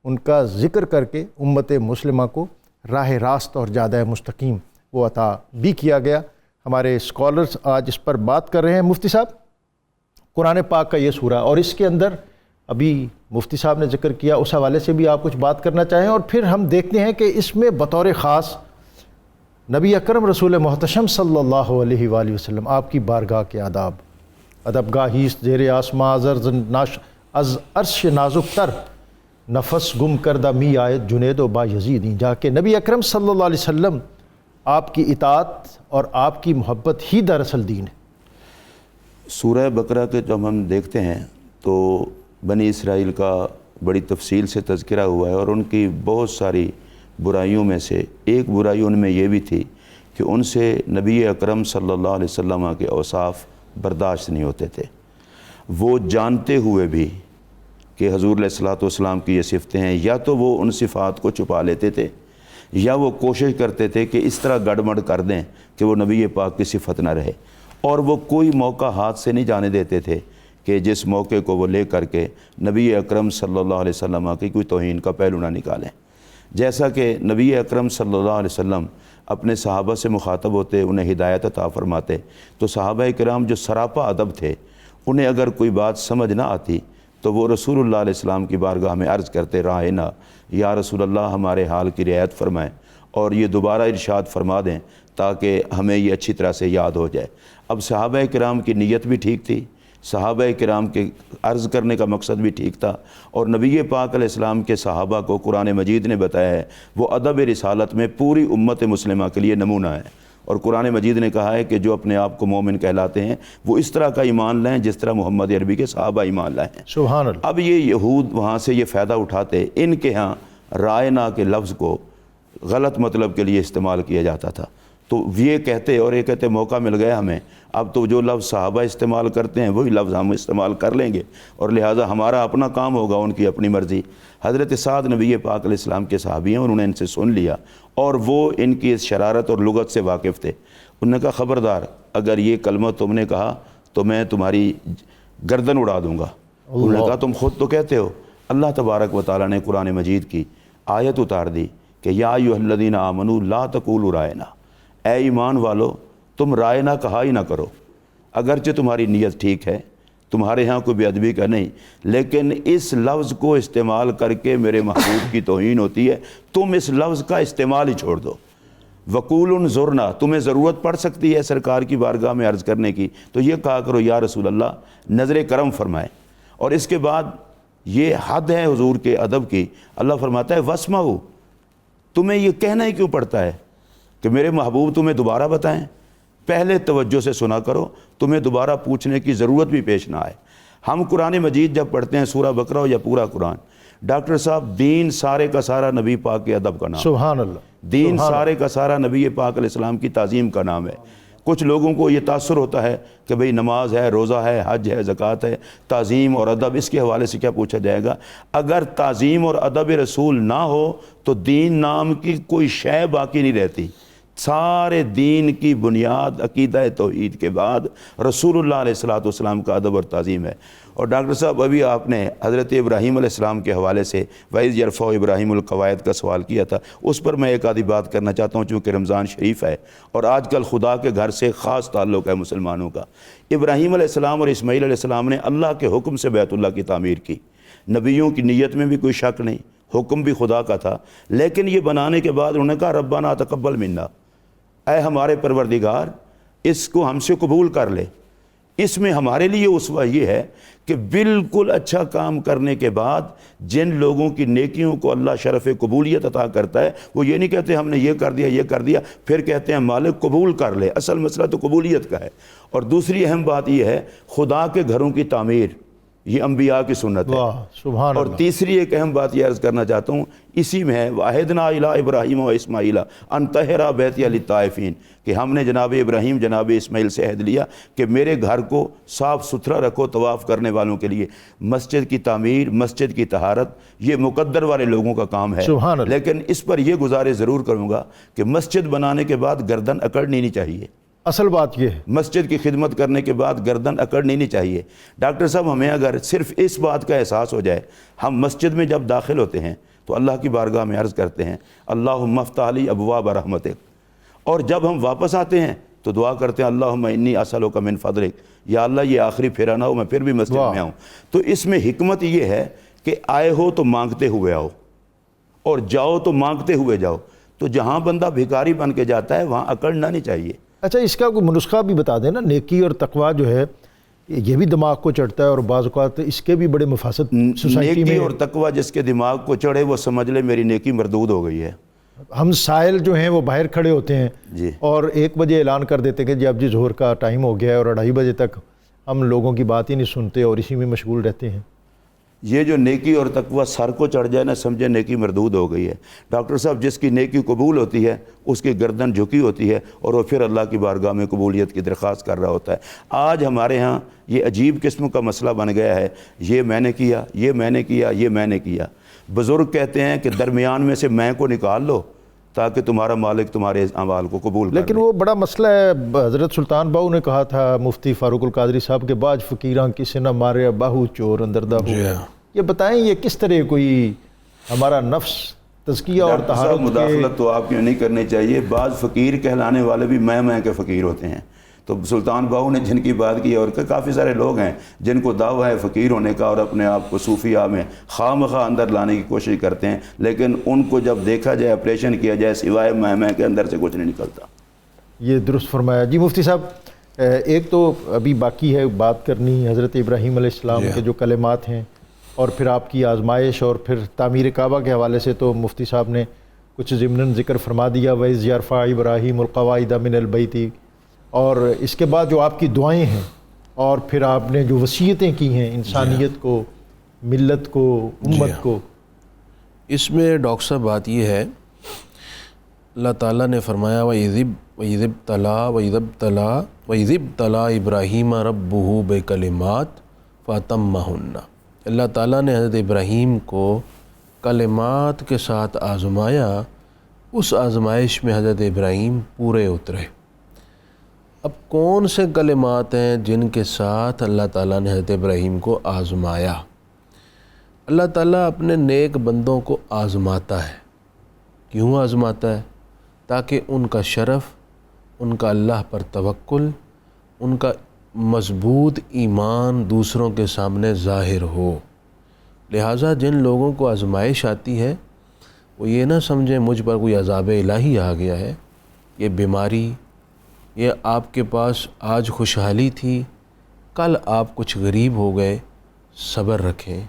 ان کا ذکر کر کے امت مسلمہ کو راہ راست اور جادہ مستقیم وہ عطا بھی کیا گیا. ہمارے اسکالرز آج اس پر بات کر رہے ہیں. مفتی صاحب، قرآن پاک کا یہ سورہ، اور اس کے اندر ابھی مفتی صاحب نے ذکر کیا، اس حوالے سے بھی آپ کچھ بات کرنا چاہیں، اور پھر ہم دیکھتے ہیں کہ اس میں بطور خاص نبی اکرم رسول محتشم صلی اللہ علیہ وآلہ وسلم آپ کی بارگاہ کے آداب، ادب گاہیست زیر آسماں از عرش نازک تر، نفس گم کردہ می آیت جنید و با یزیدی، جا کہ نبی اکرم صلی اللہ علیہ وسلم آپ کی اطاعت اور آپ کی محبت ہی دراصل دین ہے. سورہ بقرہ کے جب ہم دیکھتے ہیں تو بنی اسرائیل کا بڑی تفصیل سے تذکرہ ہوا ہے، اور ان کی بہت ساری برائیوں میں سے ایک برائی ان میں یہ بھی تھی کہ ان سے نبی اکرم صلی اللہ علیہ وسلم کے اوصاف برداشت نہیں ہوتے تھے. وہ جانتے ہوئے بھی کہ حضور علیہ الصلوۃ والسلام کی یہ صفتیں ہیں، یا تو وہ ان صفات کو چھپا لیتے تھے، یا وہ کوشش کرتے تھے کہ اس طرح گڑبڑ کر دیں کہ وہ نبی پاک کی صفت نہ رہے، اور وہ کوئی موقع ہاتھ سے نہیں جانے دیتے تھے کہ جس موقع کو وہ لے کر کے نبی اکرم صلی اللہ علیہ وسلم کی کوئی توہین کا پہلو نہ نکالیں. جیسا کہ نبی اکرم صلی اللہ علیہ وسلم اپنے صحابہ سے مخاطب ہوتے، انہیں ہدایت عطا فرماتے، تو صحابہ کرام جو سراپا ادب تھے، انہیں اگر کوئی بات سمجھ نہ آتی تو وہ رسول اللہ علیہ السلام کی بارگاہ میں عرض کرتے، رائنا یا رسول اللہ ہمارے حال کی رعایت فرمائیں اور یہ دوبارہ ارشاد فرما دیں تاکہ ہمیں یہ اچھی طرح سے یاد ہو جائے. اب صحابہ کرام کی نیت بھی ٹھیک تھی، صحابہ کرام کے عرض کرنے کا مقصد بھی ٹھیک تھا، اور نبی پاک علیہ السلام کے صحابہ کو قرآن مجید نے بتایا ہے وہ ادب رسالت میں پوری امت مسلمہ کے لیے نمونہ ہے. اور قرآن مجید نے کہا ہے کہ جو اپنے آپ کو مومن کہلاتے ہیں وہ اس طرح کا ایمان لائیں جس طرح محمد عربی کے صحابہ ایمان لائے ہیں. سبحان اللہ. اب یہ یہود وہاں سے یہ فائدہ اٹھاتے، ان کے ہاں رائنا کے لفظ کو غلط مطلب کے لیے استعمال کیا جاتا تھا، تو یہ کہتے اور یہ کہتے موقع مل گیا ہمیں، اب تو جو لفظ صحابہ استعمال کرتے ہیں وہی لفظ ہم استعمال کر لیں گے، اور لہٰذا ہمارا اپنا کام ہوگا، ان کی اپنی مرضی. حضرت سعد نبی پاک علیہ السلام کے صحابی ہیں، انہوں نے ان سے سن لیا اور وہ ان کی اس شرارت اور لغت سے واقف تھے. انہوں نے کہا خبردار اگر یہ کلمہ تم نے کہا تو میں تمہاری گردن اڑا دوں گا. انہوں نے کہا تم خود تو کہتے ہو. اللہ تبارک و تعالیٰ نے قرآن مجید کی آیت اتار دی کہ یا ایھا الذین آمنوا لا تقولوا رائنا، اے ایمان والو تم رائنا کہا ہی نہ کرو. اگرچہ تمہاری نیت ٹھیک ہے، تمہارے ہاں کوئی بے ادبی کا نہیں، لیکن اس لفظ کو استعمال کر کے میرے محبوب کی توہین ہوتی ہے. تم اس لفظ کا استعمال ہی چھوڑ دو. وقول زرنا، تمہیں ضرورت پڑ سکتی ہے سرکار کی بارگاہ میں عرض کرنے کی، تو یہ کہا کرو یا رسول اللہ نظر کرم فرمائے. اور اس کے بعد یہ حد ہے حضور کے ادب کی. اللہ فرماتا ہے واسمعوا، تمہیں یہ کہنا ہی کیوں پڑتا ہے کہ میرے محبوب تمہیں دوبارہ بتائیں؟ پہلے توجہ سے سنا کرو، تمہیں دوبارہ پوچھنے کی ضرورت بھی پیش نہ آئے. ہم قرآن مجید جب پڑھتے ہیں سورہ بقرہ ہو یا پورا قرآن، ڈاکٹر صاحب دین سارے کا سارا نبی پاک کے ادب کا نام، سبحان اللہ. دین سارے کا سارا نبی پاک علیہ السلام کی تعظیم کا نام ہے. کچھ لوگوں کو یہ تاثر ہوتا ہے کہ بھئی نماز ہے، روزہ ہے، حج ہے، زکوٰۃ ہے، تعظیم اور ادب اس کے حوالے سے کیا پوچھا جائے گا؟ اگر تعظیم اور ادب رسول نہ ہو تو دین نام کی کوئی شے باقی نہیں رہتی. سارے دین کی بنیاد عقیدہ توحید کے بعد رسول اللہ علیہ السلام کا ادب اور تعظیم ہے. اور ڈاکٹر صاحب ابھی آپ نے حضرت ابراہیم علیہ السلام کے حوالے سے وَإِذْ يَرْفَعُ ابراہیم القواعد کا سوال کیا تھا، اس پر میں ایک آدھی بات کرنا چاہتا ہوں چونکہ رمضان شریف ہے اور آج کل خدا کے گھر سے خاص تعلق ہے مسلمانوں کا. ابراہیم علیہ السلام اور اسماعیل علیہ السلام نے اللہ کے حکم سے بیت اللہ کی تعمیر کی. نبیوں کی نیت میں بھی کوئی شک نہیں، حکم بھی خدا کا تھا، لیکن یہ بنانے کے بعد انہوں نے کہا ربنا تقبل منا، اے ہمارے پروردگار اس کو ہم سے قبول کر لے. اس میں ہمارے لیے اسوہ یہ ہے کہ بالکل اچھا کام کرنے کے بعد جن لوگوں کی نیکیوں کو اللہ شرف قبولیت عطا کرتا ہے وہ یہ نہیں کہتے ہم نے یہ کر دیا یہ کر دیا پھر کہتے ہیں مالک قبول کر لے. اصل مسئلہ تو قبولیت کا ہے. اور دوسری اہم بات یہ ہے خدا کے گھروں کی تعمیر، یہ انبیاء کی سنت ہے. واہ سبحان اور اللہ. تیسری ایک اہم بات یہ عرض کرنا چاہتا ہوں، اسی میں ہے وَعَهِدْنَا إِلَىٰ إِبْرَاهِيمَ وَإِسْمَاعِيلَ أَن طَهِّرَ بَيْتِيَ لِلطَّائِفِينَ، کہ ہم نے جناب ابراہیم جناب اسماعیل سے عہد لیا کہ میرے گھر کو صاف ستھرا رکھو طواف کرنے والوں کے لیے. مسجد کی تعمیر، مسجد کی طہارت یہ مقدر والے لوگوں کا کام ہے. سبحان اللہ. لیکن اس پر یہ گزارش ضرور کروں گا کہ مسجد بنانے کے بعد گردن اکڑنی نہیں چاہیے. اصل بات یہ ہے مسجد کی خدمت کرنے کے بعد گردن اکڑنی نہیں چاہیے. ڈاکٹر صاحب ہمیں اگر صرف اس بات کا احساس ہو جائے، ہم مسجد میں جب داخل ہوتے ہیں تو اللہ کی بارگاہ میں عرض کرتے ہیں اللہم افتح لی ابواب رحمتک، اور جب ہم واپس آتے ہیں تو دعا کرتے ہیں اللہم انی اسألک من فضلک، یا اللہ یہ آخری پھیرا نہ ہو میں پھر بھی مسجد میں آؤں. تو اس میں حکمت یہ ہے کہ آئے ہو تو مانگتے ہوئے آؤ اور جاؤ تو مانگتے ہوئے جاؤ. تو جہاں بندہ بھکاری بن کے جاتا ہے وہاں اکڑنا نہیں چاہیے. اچھا اس کا کوئی نسخہ بھی بتا دیں نا. نیکی اور تقویٰ جو ہے یہ بھی دماغ کو چڑھتا ہے اور بعض اوقات اس کے بھی بڑے مفاسد سوسائٹی نیکی میں. اور تقویٰ جس کے دماغ کو چڑھے وہ سمجھ لے میری نیکی مردود ہو گئی ہے. ہم سائل جو ہیں وہ باہر کھڑے ہوتے ہیں جی. اور 1 بجے اعلان کر دیتے ہیں کہ جی اب جی ظہر کا ٹائم ہو گیا ہے، اور 2:30 بجے تک ہم لوگوں کی بات ہی نہیں سنتے اور اسی میں مشغول رہتے ہیں. یہ جو نیکی اور تقویٰ سر کو چڑھ جائے نا سمجھے نیکی مردود ہو گئی ہے. ڈاکٹر صاحب جس کی نیکی قبول ہوتی ہے اس کی گردن جھکی ہوتی ہے اور وہ پھر اللہ کی بارگاہ میں قبولیت کی درخواست کر رہا ہوتا ہے. آج ہمارے ہاں یہ عجیب قسم کا مسئلہ بن گیا ہے، یہ میں نے کیا، یہ میں نے کیا، یہ میں نے کیا. بزرگ کہتے ہیں کہ درمیان میں سے میں کو نکال لو تاکہ تمہارا مالک تمہارے اعمال کو قبول کر لے. لیکن وہ بڑا مسئلہ ہے. حضرت سلطان باہو نے کہا تھا مفتی فاروق القادری صاحب کے باج فقیراں کسی نہ مارے باہو چور اندردہ ہو. یہ بتائیں یہ کس طرح کوئی ہمارا نفس تزکیہ اور ڈاکٹر صاحب طہارت مداخلت تو آپ کیوں نہیں کرنی چاہیے. بعض فقیر کہلانے والے بھی میں کے فقیر ہوتے ہیں. تو سلطان باہو نے جن کی بات کی اور کافی سارے لوگ ہیں جن کو دعویٰ ہے فقیر ہونے کا اور اپنے آپ کو صوفیہ میں خواہ مخواہ اندر لانے کی کوشش کرتے ہیں، لیکن ان کو جب دیکھا جائے آپریشن کیا جائے سوائے میں کے اندر سے کچھ نہیں نکلتا. یہ درست فرمایا. جی مفتی صاحب ایک تو ابھی باقی ہے بات کرنی حضرت ابراہیم علیہ السلام کے جو کلمات ہیں اور پھر آپ کی آزمائش اور پھر تعمیر کعبہ کے حوالے سے تو مفتی صاحب نے کچھ ضمناً ذکر فرما دیا وَإِذْ يَرْفَعُ إِبْرَاهِيمُ الْقَوَاعِدَ مِنَ الْبَيْتِ، اور اس کے بعد جو آپ کی دعائیں ہیں اور پھر آپ نے جو وصیتیں کی ہیں انسانیت کو، ملت کو، امت کو. اس میں ڈاکٹر صاحب بات یہ ہے اللہ تعالیٰ نے فرمایا وَإِذِ ابْتَلَىٰ إِبْرَاهِيمَ رَبُّهُ بِكَلِمَاتٍ فَأَتَمَّهُنَّ. اللہ تعالیٰ نے حضرت ابراہیم کو کلمات کے ساتھ آزمایا، اس آزمائش میں حضرت ابراہیم پورے اترے. اب کون سے کلمات ہیں جن کے ساتھ اللہ تعالیٰ نے حضرت ابراہیم کو آزمایا؟ اللہ تعالیٰ اپنے نیک بندوں کو آزماتا ہے. کیوں آزماتا ہے؟ تاکہ ان کا شرف، ان کا اللہ پر توکل، ان کا مضبوط ایمان دوسروں کے سامنے ظاہر ہو. لہٰذا جن لوگوں کو آزمائش آتی ہے وہ یہ نہ سمجھیں مجھ پر کوئی عذاب الہی آ گیا ہے. یہ بیماری، یہ آپ کے پاس آج خوشحالی تھی، کل آپ کچھ غریب ہو گئے، صبر رکھیں.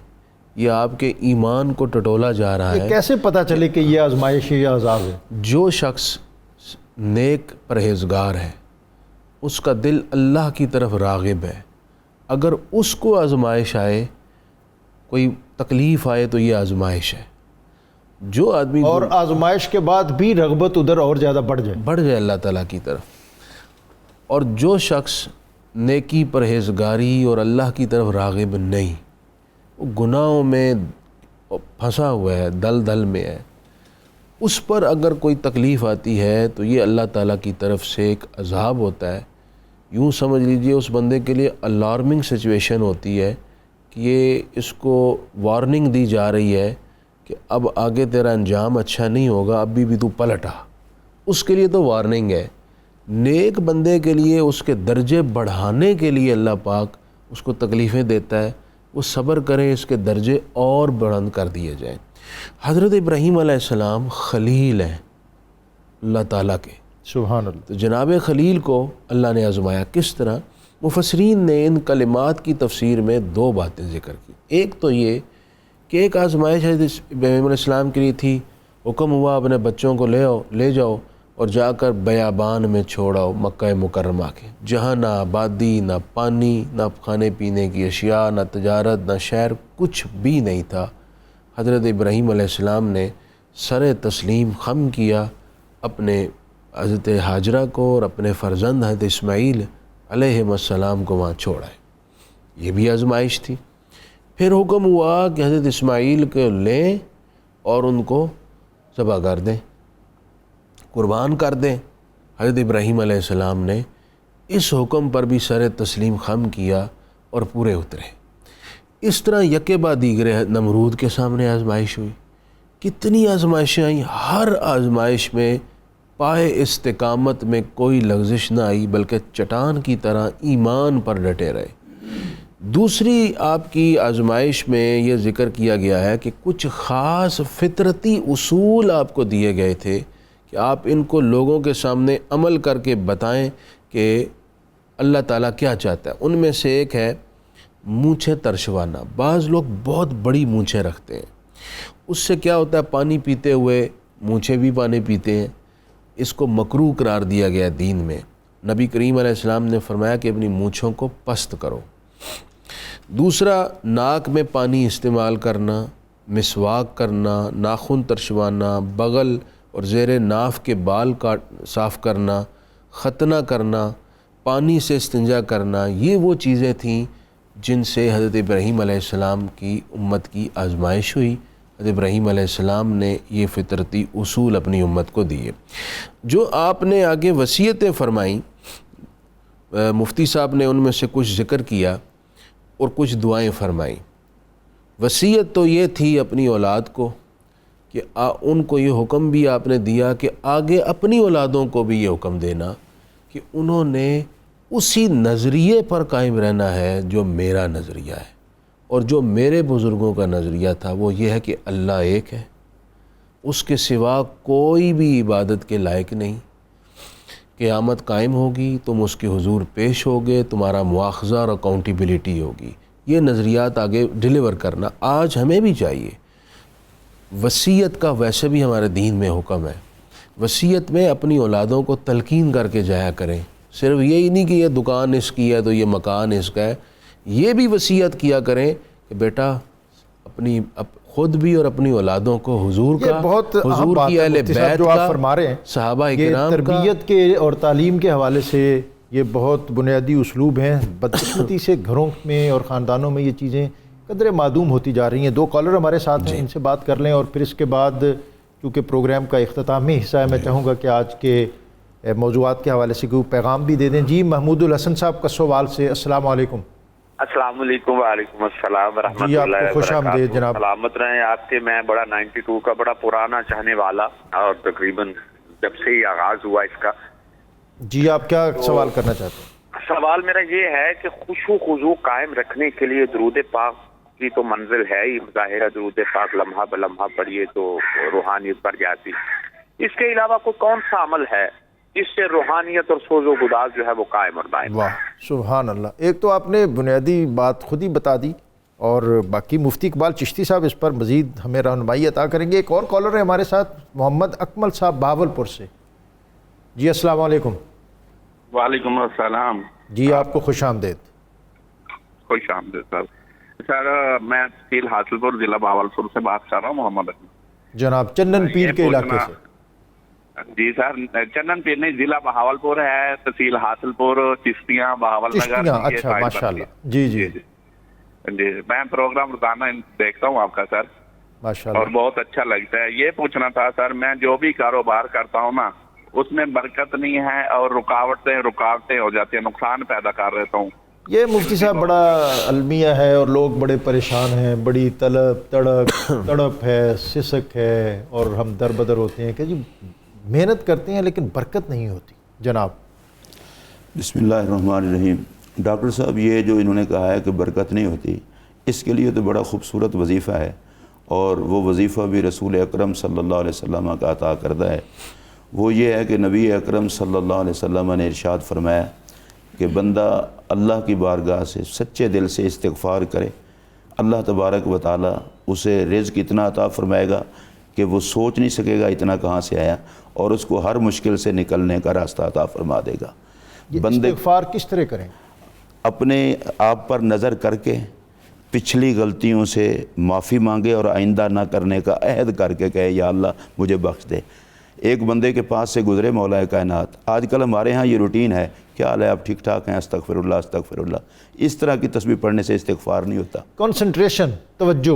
یہ آپ کے ایمان کو ٹٹولا جا رہا ہے. یہ کیسے پتہ چلے کہ یہ آزمائش ہے یا عذاب ہے؟ جو شخص نیک پرہیزگار ہے، اس کا دل اللہ کی طرف راغب ہے، اگر اس کو آزمائش آئے، کوئی تکلیف آئے تو یہ آزمائش ہے. جو آدمی اور آزمائش کے بعد بھی رغبت ادھر اور زیادہ بڑھ جائے اللہ تعالیٰ کی طرف. اور جو شخص نیکی پرہیزگاری اور اللہ کی طرف راغب نہیں، وہ گناہوں میں پھنسا ہوا ہے، دل میں ہے، اس پر اگر کوئی تکلیف آتی ہے تو یہ اللہ تعالیٰ کی طرف سے ایک عذاب ہوتا ہے. یوں سمجھ لیجئے اس بندے کے لیے الارمنگ سچویشن ہوتی ہے کہ یہ اس کو وارننگ دی جا رہی ہے کہ اب آگے تیرا انجام اچھا نہیں ہوگا، اب بھی تو پلٹا. اس کے لیے تو وارننگ ہے. نیک بندے کے لیے اس کے درجے بڑھانے کے لیے اللہ پاک اس کو تکلیفیں دیتا ہے، وہ صبر کرے، اس کے درجے اور بلند کر دیے جائیں. حضرت ابراہیم علیہ السلام خلیل ہیں اللہ تعالیٰ کے. سبحان اللہ. تو جناب خلیل کو اللہ نے آزمایا. کس طرح؟ مفسرین نے ان کلمات کی تفسیر میں دو باتیں ذکر کی. ایک تو یہ کہ ایک آزمائش حضرت ابراہیم علیہ السلام کے لیے تھی، حکم ہوا اپنے بچوں کو لے جاؤ اور جا کر بیابان میں چھوڑاؤ مکہ مکرمہ کے، جہاں نہ آبادی، نہ پانی، نہ کھانے پینے کی اشیاء، نہ تجارت، نہ شہر، کچھ بھی نہیں تھا. حضرت ابراہیم علیہ السلام نے سر تسلیم خم کیا، اپنے حضرت ہاجرہ کو اور اپنے فرزند حضرت اسماعیل علیہ السلام کو وہاں چھوڑا ہے. یہ بھی آزمائش تھی. پھر حکم ہوا کہ حضرت اسماعیل کو لیں اور ان کو ذبح کر دیں، قربان کر دیں. حضرت ابراہیم علیہ السلام نے اس حکم پر بھی سر تسلیم خم کیا اور پورے اترے. اس طرح یکے بعد دیگرے نمرود کے سامنے آزمائش ہوئی. کتنی آزمائشیں آئیں، ہر آزمائش میں پائے استقامت میں کوئی لغزش نہ آئی، بلکہ چٹان کی طرح ایمان پر ڈٹے رہے. دوسری آپ کی آزمائش میں یہ ذکر کیا گیا ہے کہ کچھ خاص فطرتی اصول آپ کو دیے گئے تھے کہ آپ ان کو لوگوں کے سامنے عمل کر کے بتائیں کہ اللہ تعالیٰ کیا چاہتا ہے. ان میں سے ایک ہے مونچھیں ترشوانا. بعض لوگ بہت بڑی مونچھیں رکھتے ہیں، اس سے کیا ہوتا ہے، پانی پیتے ہوئے مونچھیں بھی پانی پیتے ہیں. اس کو مکروہ قرار دیا گیا دین میں. نبی کریم علیہ السلام نے فرمایا کہ اپنی مونچھوں کو پست کرو. دوسرا، ناک میں پانی استعمال کرنا، مسواک کرنا، ناخن ترشوانا، بغل اور زیر ناف کے بال صاف کرنا، ختنہ کرنا، پانی سے استنجا کرنا، یہ وہ چیزیں تھیں جن سے حضرت ابراہیم علیہ السلام کی امت کی آزمائش ہوئی. حضرت ابراہیم علیہ السلام نے یہ فطرتی اصول اپنی امت کو دیے. جو آپ نے آگے وصیتیں فرمائیں، مفتی صاحب نے ان میں سے کچھ ذکر کیا اور کچھ دعائیں فرمائیں. وصیت تو یہ تھی اپنی اولاد کو کہ ان کو یہ حکم بھی آپ نے دیا کہ آگے اپنی اولادوں کو بھی یہ حکم دینا کہ انہوں نے اسی نظریے پر قائم رہنا ہے جو میرا نظریہ ہے اور جو میرے بزرگوں کا نظریہ تھا. وہ یہ ہے کہ اللہ ایک ہے، اس کے سوا کوئی بھی عبادت کے لائق نہیں. قیامت قائم ہوگی، تم اس کے حضور پیش ہوگے، تمہارا مواخذہ اور اکاؤنٹیبلٹی ہوگی. یہ نظریات آگے ڈیلیور کرنا آج ہمیں بھی چاہیے. وصیت کا ویسے بھی ہمارے دین میں حکم ہے. وصیت میں اپنی اولادوں کو تلقین کر کے جایا کریں. صرف یہی نہیں کہ یہ دکان اس کی ہے تو یہ مکان اس کا ہے. یہ بھی وصیت کیا کریں کہ بیٹا اپنی خود بھی اور اپنی اولادوں کو حضور کا، حضور کی اہل بیت جو آپ کا، فرما رہے ہیں صحابہ یہ کرام کا، تربیت کے اور تعلیم کے حوالے سے یہ بہت بنیادی اسلوب ہیں. بدقسمتی سے گھروں میں اور خاندانوں میں یہ چیزیں قدرے معدوم ہوتی جا رہی ہیں. دو کالر ہمارے ساتھ ہیں، ان سے بات کر لیں اور پھر اس کے بعد چونکہ پروگرام کا اختتامی حصہ ہے، میں چاہوں گا کہ آج کے موضوعات کے حوالے سے کوئی پیغام بھی دے دیں. جی محمود الحسن صاحب کسووال سے. السلام علیکم. السلام علیکم. وعلیکم السلام ورحمۃ جی آپ اللہ کو خوش وبرکاتہ. آمدید جناب. سلامت رہیں آپ کے. میں بڑا 92 کا بڑا پرانا چاہنے والا اور تقریباً جب سے ہی آغاز ہوا اس کا. جی آپ کیا سوال کرنا چاہتے ہیں؟ سوال میرا یہ ہے کہ خشوع و خضوع قائم رکھنے کے لیے درود پاک کی تو منزل ہے ہی ظاہر ہے. درود پاک لمحہ بلمحہ پڑھیے تو روحانیت بڑھ جاتی. اس کے علاوہ کوئی کون سا عمل ہے جس سے روحانیت اور سوز و گداز جو ہے وہ قائم اور دائم؟ واہ سبحان اللہ. ایک تو آپ نے بنیادی بات خود ہی بتا دی اور باقی مفتی اقبال چشتی صاحب اس پر مزید ہمیں رہنمائی عطا کریں گے. ایک اور کالر ہے ہمارے ساتھ محمد اکمل صاحب بہاولپور سے. جی السلام علیکم. وعلیکم السلام. جی آپ کو خوش آمدید. خوش آمدید سر. سر میں تحصیل حاصل پور ضلع بہاولپور سے بات کر رہا ہوں. محمد جناب چندن پیر کے علاقے سے. جی سر چندن پیر نہیں ضلع بہاولپور ہے. تحصیل حاصل پور چشتیاں بہاول نگر. چشتیاں اچھا ماشاء اللہ. جی جی جی میں پروگرام روزانہ دیکھتا ہوں آپ کا سر ماشاء اور اللہ. بہت اچھا لگتا ہے. یہ پوچھنا تھا سر میں جو بھی کاروبار کرتا ہوں نا اس میں برکت نہیں ہے اور رکاوٹیں ہو جاتی ہیں, نقصان پیدا کر رہتا ہوں. یہ مفتی صاحب بڑا المیہ ہے اور لوگ بڑے پریشان ہیں. بڑی تڑپ ہے, سسک ہے اور ہم در بدر ہوتے ہیں کہ جی محنت کرتے ہیں لیکن برکت نہیں ہوتی. جناب بسم اللہ الرحمن الرحیم. ڈاکٹر صاحب یہ جو انہوں نے کہا ہے کہ برکت نہیں ہوتی, اس کے لیے تو بڑا خوبصورت وظیفہ ہے اور وہ وظیفہ بھی رسول اکرم صلی اللہ علیہ وسلم کا عطا کردہ ہے. وہ یہ ہے کہ نبی اکرم صلی اللہ علیہ وسلم نے ارشاد فرمایا کہ بندہ اللہ کی بارگاہ سے سچے دل سے استغفار کرے, اللہ تبارک و تعالیٰ اسے رزق اتنا عطا فرمائے گا کہ وہ سوچ نہیں سکے گا اتنا کہاں سے آیا, اور اس کو ہر مشکل سے نکلنے کا راستہ عطا فرما دے گا. بندے استغفار کس طرح کریں؟ اپنے آپ پر نظر کر کے پچھلی غلطیوں سے معافی مانگے اور آئندہ نہ کرنے کا عہد کر کے کہے یا اللہ مجھے بخش دے. ایک بندے کے پاس سے گزرے مولا کائنات, آج کل ہمارے ہاں یہ روٹین ہے, کیا حال ہے آپ ٹھیک ٹھاک ہیں, استغفر اللہ استغفر اللہ. اس طرح کی تسبیح پڑھنے سے استغفار نہیں ہوتا. کنسنٹریشن, توجہ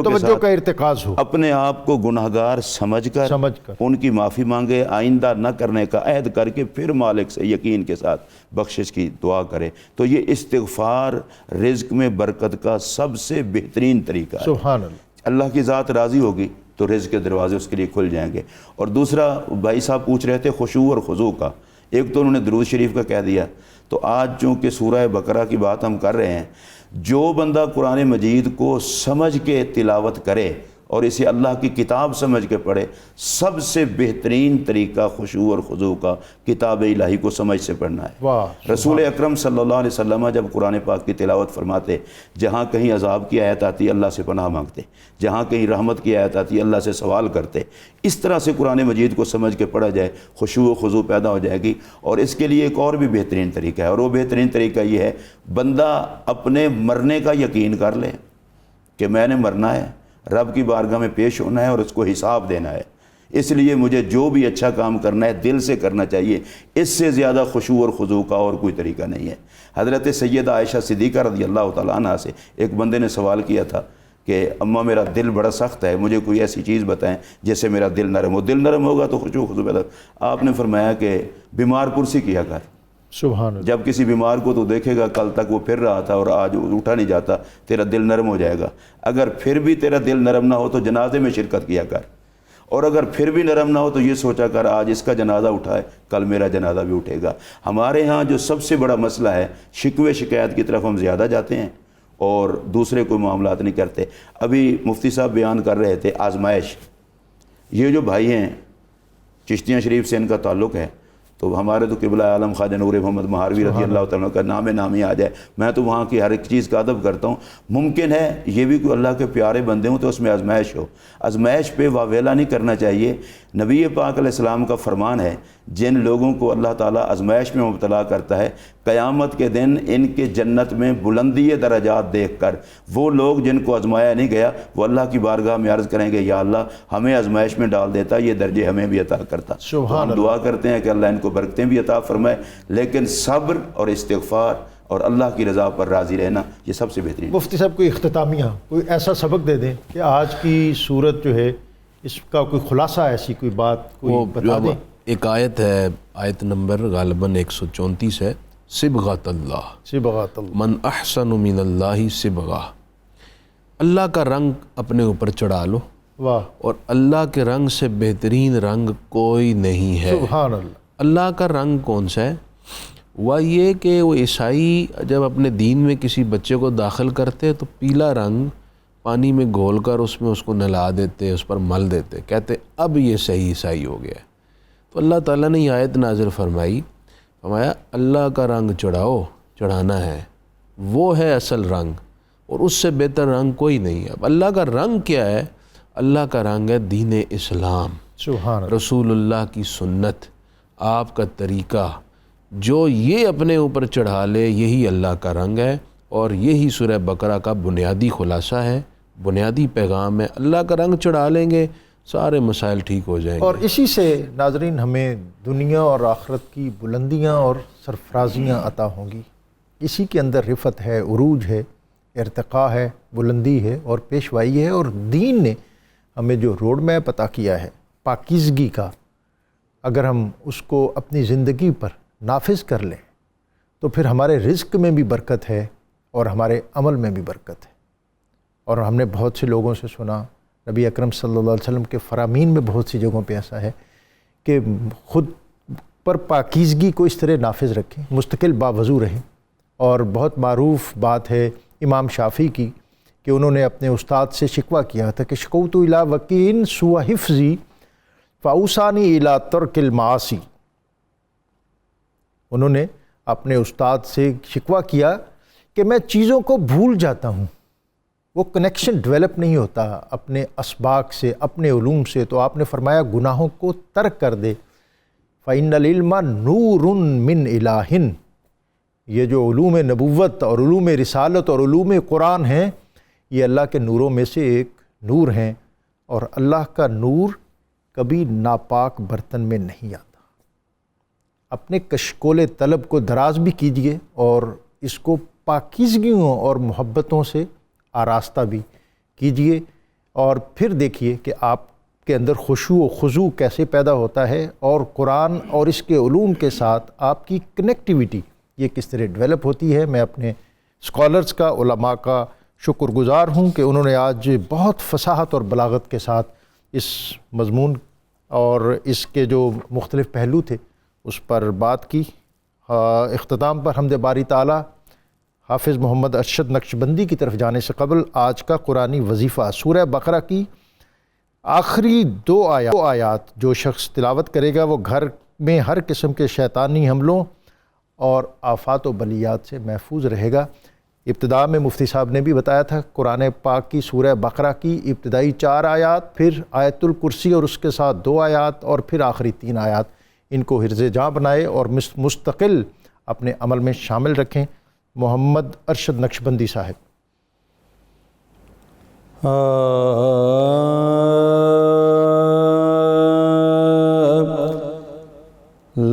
کے ساتھ کا ارتکاز ہو. اپنے آپ کو گناہگار سمجھ کر ان کی معافی مانگے, آئندہ نہ کرنے کا عہد کر کے پھر مالک سے یقین کے ساتھ بخشش کی دعا کرے. تو یہ استغفار رزق میں برکت کا سب سے بہترین طریقہ ہے. سبحان اللہ. اللہ کی ذات راضی ہوگی تو رزق کے دروازے اس کے لیے کھل جائیں گے. اور دوسرا بھائی صاحب پوچھ رہے تھے خشوع اور خضوع کا. ایک تو انہوں نے درود شریف کا کہہ دیا, تو آج چونکہ سورہ بقرہ کی بات ہم کر رہے ہیں, جو بندہ قرآن مجید کو سمجھ کے تلاوت کرے اور اسے اللہ کی کتاب سمجھ کے پڑھے, سب سے بہترین طریقہ خشوع اور خضوع کا کتاب الہی کو سمجھ سے پڑھنا ہے. رسول اکرم صلی اللہ علیہ وسلم جب قرآن پاک کی تلاوت فرماتے, جہاں کہیں عذاب کی آیت آتی اللہ سے پناہ مانگتے, جہاں کہیں رحمت کی آیت آتی اللہ سے سوال کرتے. اس طرح سے قرآن مجید کو سمجھ کے پڑھا جائے, خشوع و خضوع پیدا ہو جائے گی. اور اس کے لیے ایک اور بھی بہترین طریقہ ہے, اور وہ بہترین طریقہ یہ ہے بندہ اپنے مرنے کا یقین کر لے کہ میں نے مرنا ہے, رب کی بارگاہ میں پیش ہونا ہے اور اس کو حساب دینا ہے, اس لیے مجھے جو بھی اچھا کام کرنا ہے دل سے کرنا چاہیے. اس سے زیادہ خشوع اور خضوع کا اور کوئی طریقہ نہیں ہے. حضرت سیدہ عائشہ صدیقہ رضی اللہ تعالیٰ عنہ سے ایک بندے نے سوال کیا تھا کہ اماں میرا دل بڑا سخت ہے, مجھے کوئی ایسی چیز بتائیں جس سے میرا دل نرم ہو. دل نرم ہوگا تو خشوع و خضوع پیدا. آپ نے فرمایا کہ بیمار پرسی کیا کر. سبحان اللہ. جب کسی بیمار کو تو دیکھے گا کل تک وہ پھر رہا تھا اور آج اٹھا نہیں جاتا, تیرا دل نرم ہو جائے گا. اگر پھر بھی تیرا دل نرم نہ ہو تو جنازے میں شرکت کیا کر, اور اگر پھر بھی نرم نہ ہو تو یہ سوچا کر آج اس کا جنازہ اٹھائے کل میرا جنازہ بھی اٹھے گا. ہمارے ہاں جو سب سے بڑا مسئلہ ہے, شکوے شکایت کی طرف ہم زیادہ جاتے ہیں اور دوسرے کوئی معاملات نہیں کرتے. ابھی مفتی صاحب بیان کر رہے تھے آزمائش. یہ جو بھائی ہیں چشتیاں شریف سے ان کا تعلق ہے, تو ہمارے تو قبلہ عالم خواجہ نور محمد مہاروی رضی اللہ تعالیٰ کا نام ہی آ جائے, میں تو وہاں کی ہر ایک چیز کا ادب کرتا ہوں. ممکن ہے یہ بھی کوئی اللہ کے پیارے بندے ہوں تو اس میں آزمائش ہو. آزمائش پہ واویلا نہیں کرنا چاہیے. نبی پاک علیہ السلام کا فرمان ہے, جن لوگوں کو اللہ تعالیٰ آزمائش میں مبتلا کرتا ہے, قیامت کے دن ان کے جنت میں بلندی درجات دیکھ کر وہ لوگ جن کو آزمایا نہیں گیا وہ اللہ کی بارگاہ میں عرض کریں گے یا اللہ ہمیں آزمائش میں ڈال دیتا, یہ درجے ہمیں بھی عطا کرتا. تو ہم دعا کرتے ہیں کہ اللہ ان کو برکتیں بھی عطا فرمائے, لیکن صبر اور استغفار اور اللہ کی رضا پر راضی رہنا یہ سب سے بہترین. مفتی صاحب کوئی اختتامیہ کوئی ایسا سبق دے دیں کہ آج کی صورت جو ہے اس کا کوئی خلاصہ, ایسی کوئی بات کوئی بتا دیں. ایک آیت ہے، آیت نمبر غالباً 134 ہے، صبغۃ اللہ، صبغۃ اللہ، من احسن من اللہ صبغہ، اللہ کا رنگ اپنے اوپر چڑھا لو، واہ، اور اللہ کے رنگ سے بہترین رنگ کوئی نہیں ہے۔ سبحان اللہ۔ اللہ کا رنگ کون سا ہے؟ وہ یہ کہ وہ عیسائی جب اپنے دین میں کسی بچے کو داخل کرتے تو پیلا رنگ پانی میں گھول کر اس میں اس کو نہلا دیتے، اس پر مل دیتے، کہتے اب یہ صحیح عیسائی ہو گیا ہے۔ تو اللہ تعالیٰ نے یہ آیت نازل فرمایا اللہ کا رنگ چڑھانا ہے، وہ ہے اصل رنگ، اور اس سے بہتر رنگ کوئی نہیں ہے۔ اب اللہ کا رنگ کیا ہے؟ اللہ کا رنگ ہے دین اسلام، سبحان اللہ۔ رسول اللہ کی سنت، آپ کا طریقہ، جو یہ اپنے اوپر چڑھا لے یہی اللہ کا رنگ ہے، اور یہی سورہ بقرہ کا بنیادی خلاصہ ہے، بنیادی پیغام ہے۔ اللہ کا رنگ چڑھا لیں گے سارے مسائل ٹھیک ہو جائیں گے۔ اور اسی سے ناظرین ہمیں دنیا اور آخرت کی بلندیاں اور سرفرازیاں عطا ہوں گی۔ اسی کے اندر رفعت ہے، عروج ہے، ارتقاء ہے، بلندی ہے اور پیشوائی ہے۔ اور دین نے ہمیں جو روڈ میپ عطا کیا ہے پاکیزگی کا، اگر ہم اس کو اپنی زندگی پر نافذ کر لیں تو پھر ہمارے رزق میں بھی برکت ہے اور ہمارے عمل میں بھی برکت ہے۔ اور ہم نے بہت سے لوگوں سے سنا، نبی اکرم صلی اللہ علیہ وسلم کے فرامین میں بہت سی جگہوں پہ ایسا ہے کہ خود پر پاکیزگی کو اس طرح نافذ رکھیں، مستقل باوضو رہیں۔ اور بہت معروف بات ہے امام شافعی کی کہ انہوں نے اپنے استاد سے شکوہ کیا تھا کہ شکوت الی وکیع سوء حفظی فاوصانی الی ترک المعاصی۔ انہوں نے اپنے استاد سے شکوہ کیا کہ میں چیزوں کو بھول جاتا ہوں، وہ کنیکشن ڈیولپ نہیں ہوتا اپنے اسباق سے، اپنے علوم سے۔ تو آپ نے فرمایا گناہوں کو ترک کر دے، فإن العلم نور من الہ۔ یہ جو علوم نبوت اور علوم رسالت اور علوم قرآن ہیں، یہ اللہ کے نوروں میں سے ایک نور ہیں، اور اللہ کا نور کبھی ناپاک برتن میں نہیں آتا۔ اپنے کشکول طلب کو دراز بھی کیجئے اور اس کو پاکیزگیوں اور محبتوں سے آراستہ بھی کیجئے، اور پھر دیکھیے کہ آپ کے اندر خشوع و خضوع کیسے پیدا ہوتا ہے، اور قرآن اور اس کے علوم کے ساتھ آپ کی کنیکٹیویٹی یہ کس طرح ڈیولپ ہوتی ہے۔ میں اپنے اسکالرز کا، علماء کا شکر گزار ہوں کہ انہوں نے آج بہت فصاحت اور بلاغت کے ساتھ اس مضمون اور اس کے جو مختلف پہلو تھے اس پر بات کی۔ اختتام پر حمد باری تعالیٰ، حافظ محمد ارشد نقشبندی کی طرف جانے سے قبل آج کا قرآنی وظیفہ سورہ بقرہ کی آخری دو آیات جو شخص تلاوت کرے گا وہ گھر میں ہر قسم کے شیطانی حملوں اور آفات و بلیات سے محفوظ رہے گا۔ ابتدا میں مفتی صاحب نے بھی بتایا تھا قرآن پاک کی سورہ بقرہ کی ابتدائی 4 آیات، پھر آیت الکرسی اور اس کے ساتھ 2 آیات، اور پھر آخری 3 آیات، ان کو حرز جاں بنائے اور مستقل اپنے عمل میں شامل رکھیں۔ محمد ارشد نقشبندی صاحب۔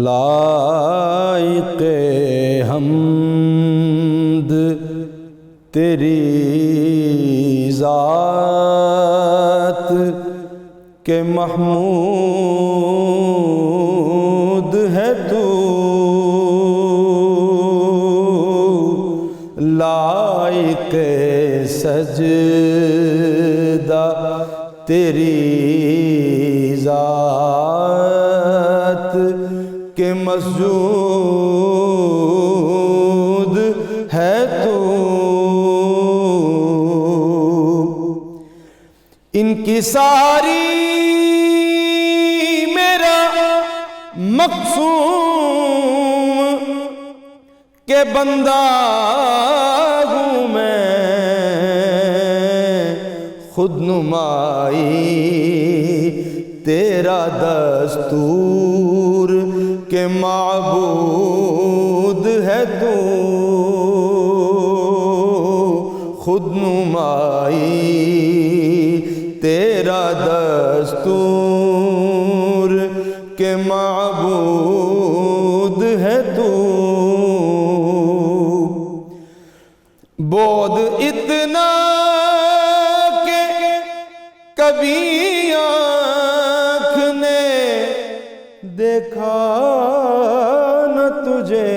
لائق حمد تیری ذات کے محمود ہے تو، لائق سجدہ تیری ذات کے مسجود ہے تو، ان کی ساری میرا مقصوم کہ بندہ ہوں میں، خود نمائی تیرا دستور کہ معبود ہے تو، خود نمائی تیرا دستور کہ معبود ہے تو، بعد اتنا کہ کبھی آنکھ نے دیکھا نہ تجھے،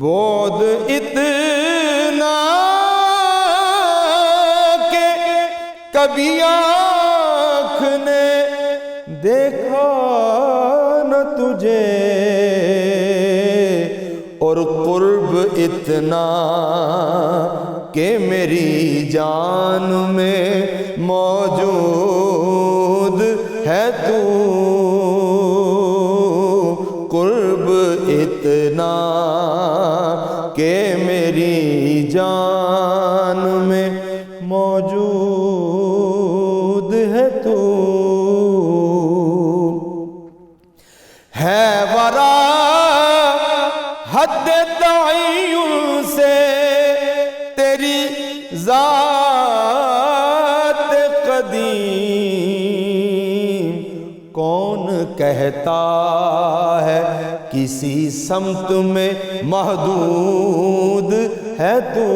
بعد اتنا کہ کبھی آنکھ نے دیکھا نہ تجھے، اور قرب اتنا کہ میری جان میں موجود ہے تو، قرب اتنا کہ میری جان میں موجود ہے تو، ہے ورا حد تعین سے تیری ذات قدیم، کون کہتا ہے کسی سمت میں محدود ہے تو،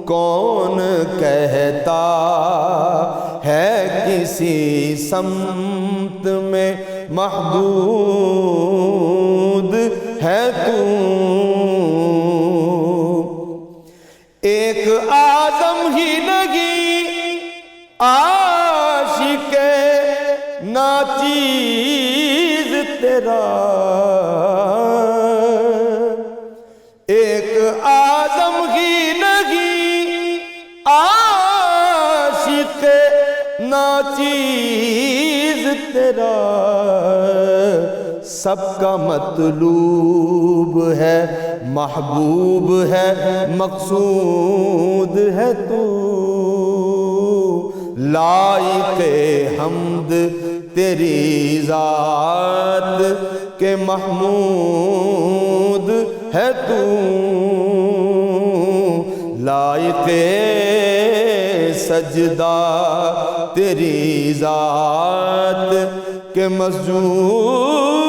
کون کہتا ہے کسی سمت میں محدود ہے تو، ایک آدم ہی لگی عاشق ناچیز تیرا، ایک آدم ہی لگی عاشق ناچیز تیرا، سب کا مطلوب ہے محبوب ہے مقصود ہے تو، لائق حمد تیری ذات کے محمود ہے تو، لائق سجدہ تیری ذات کے مسجود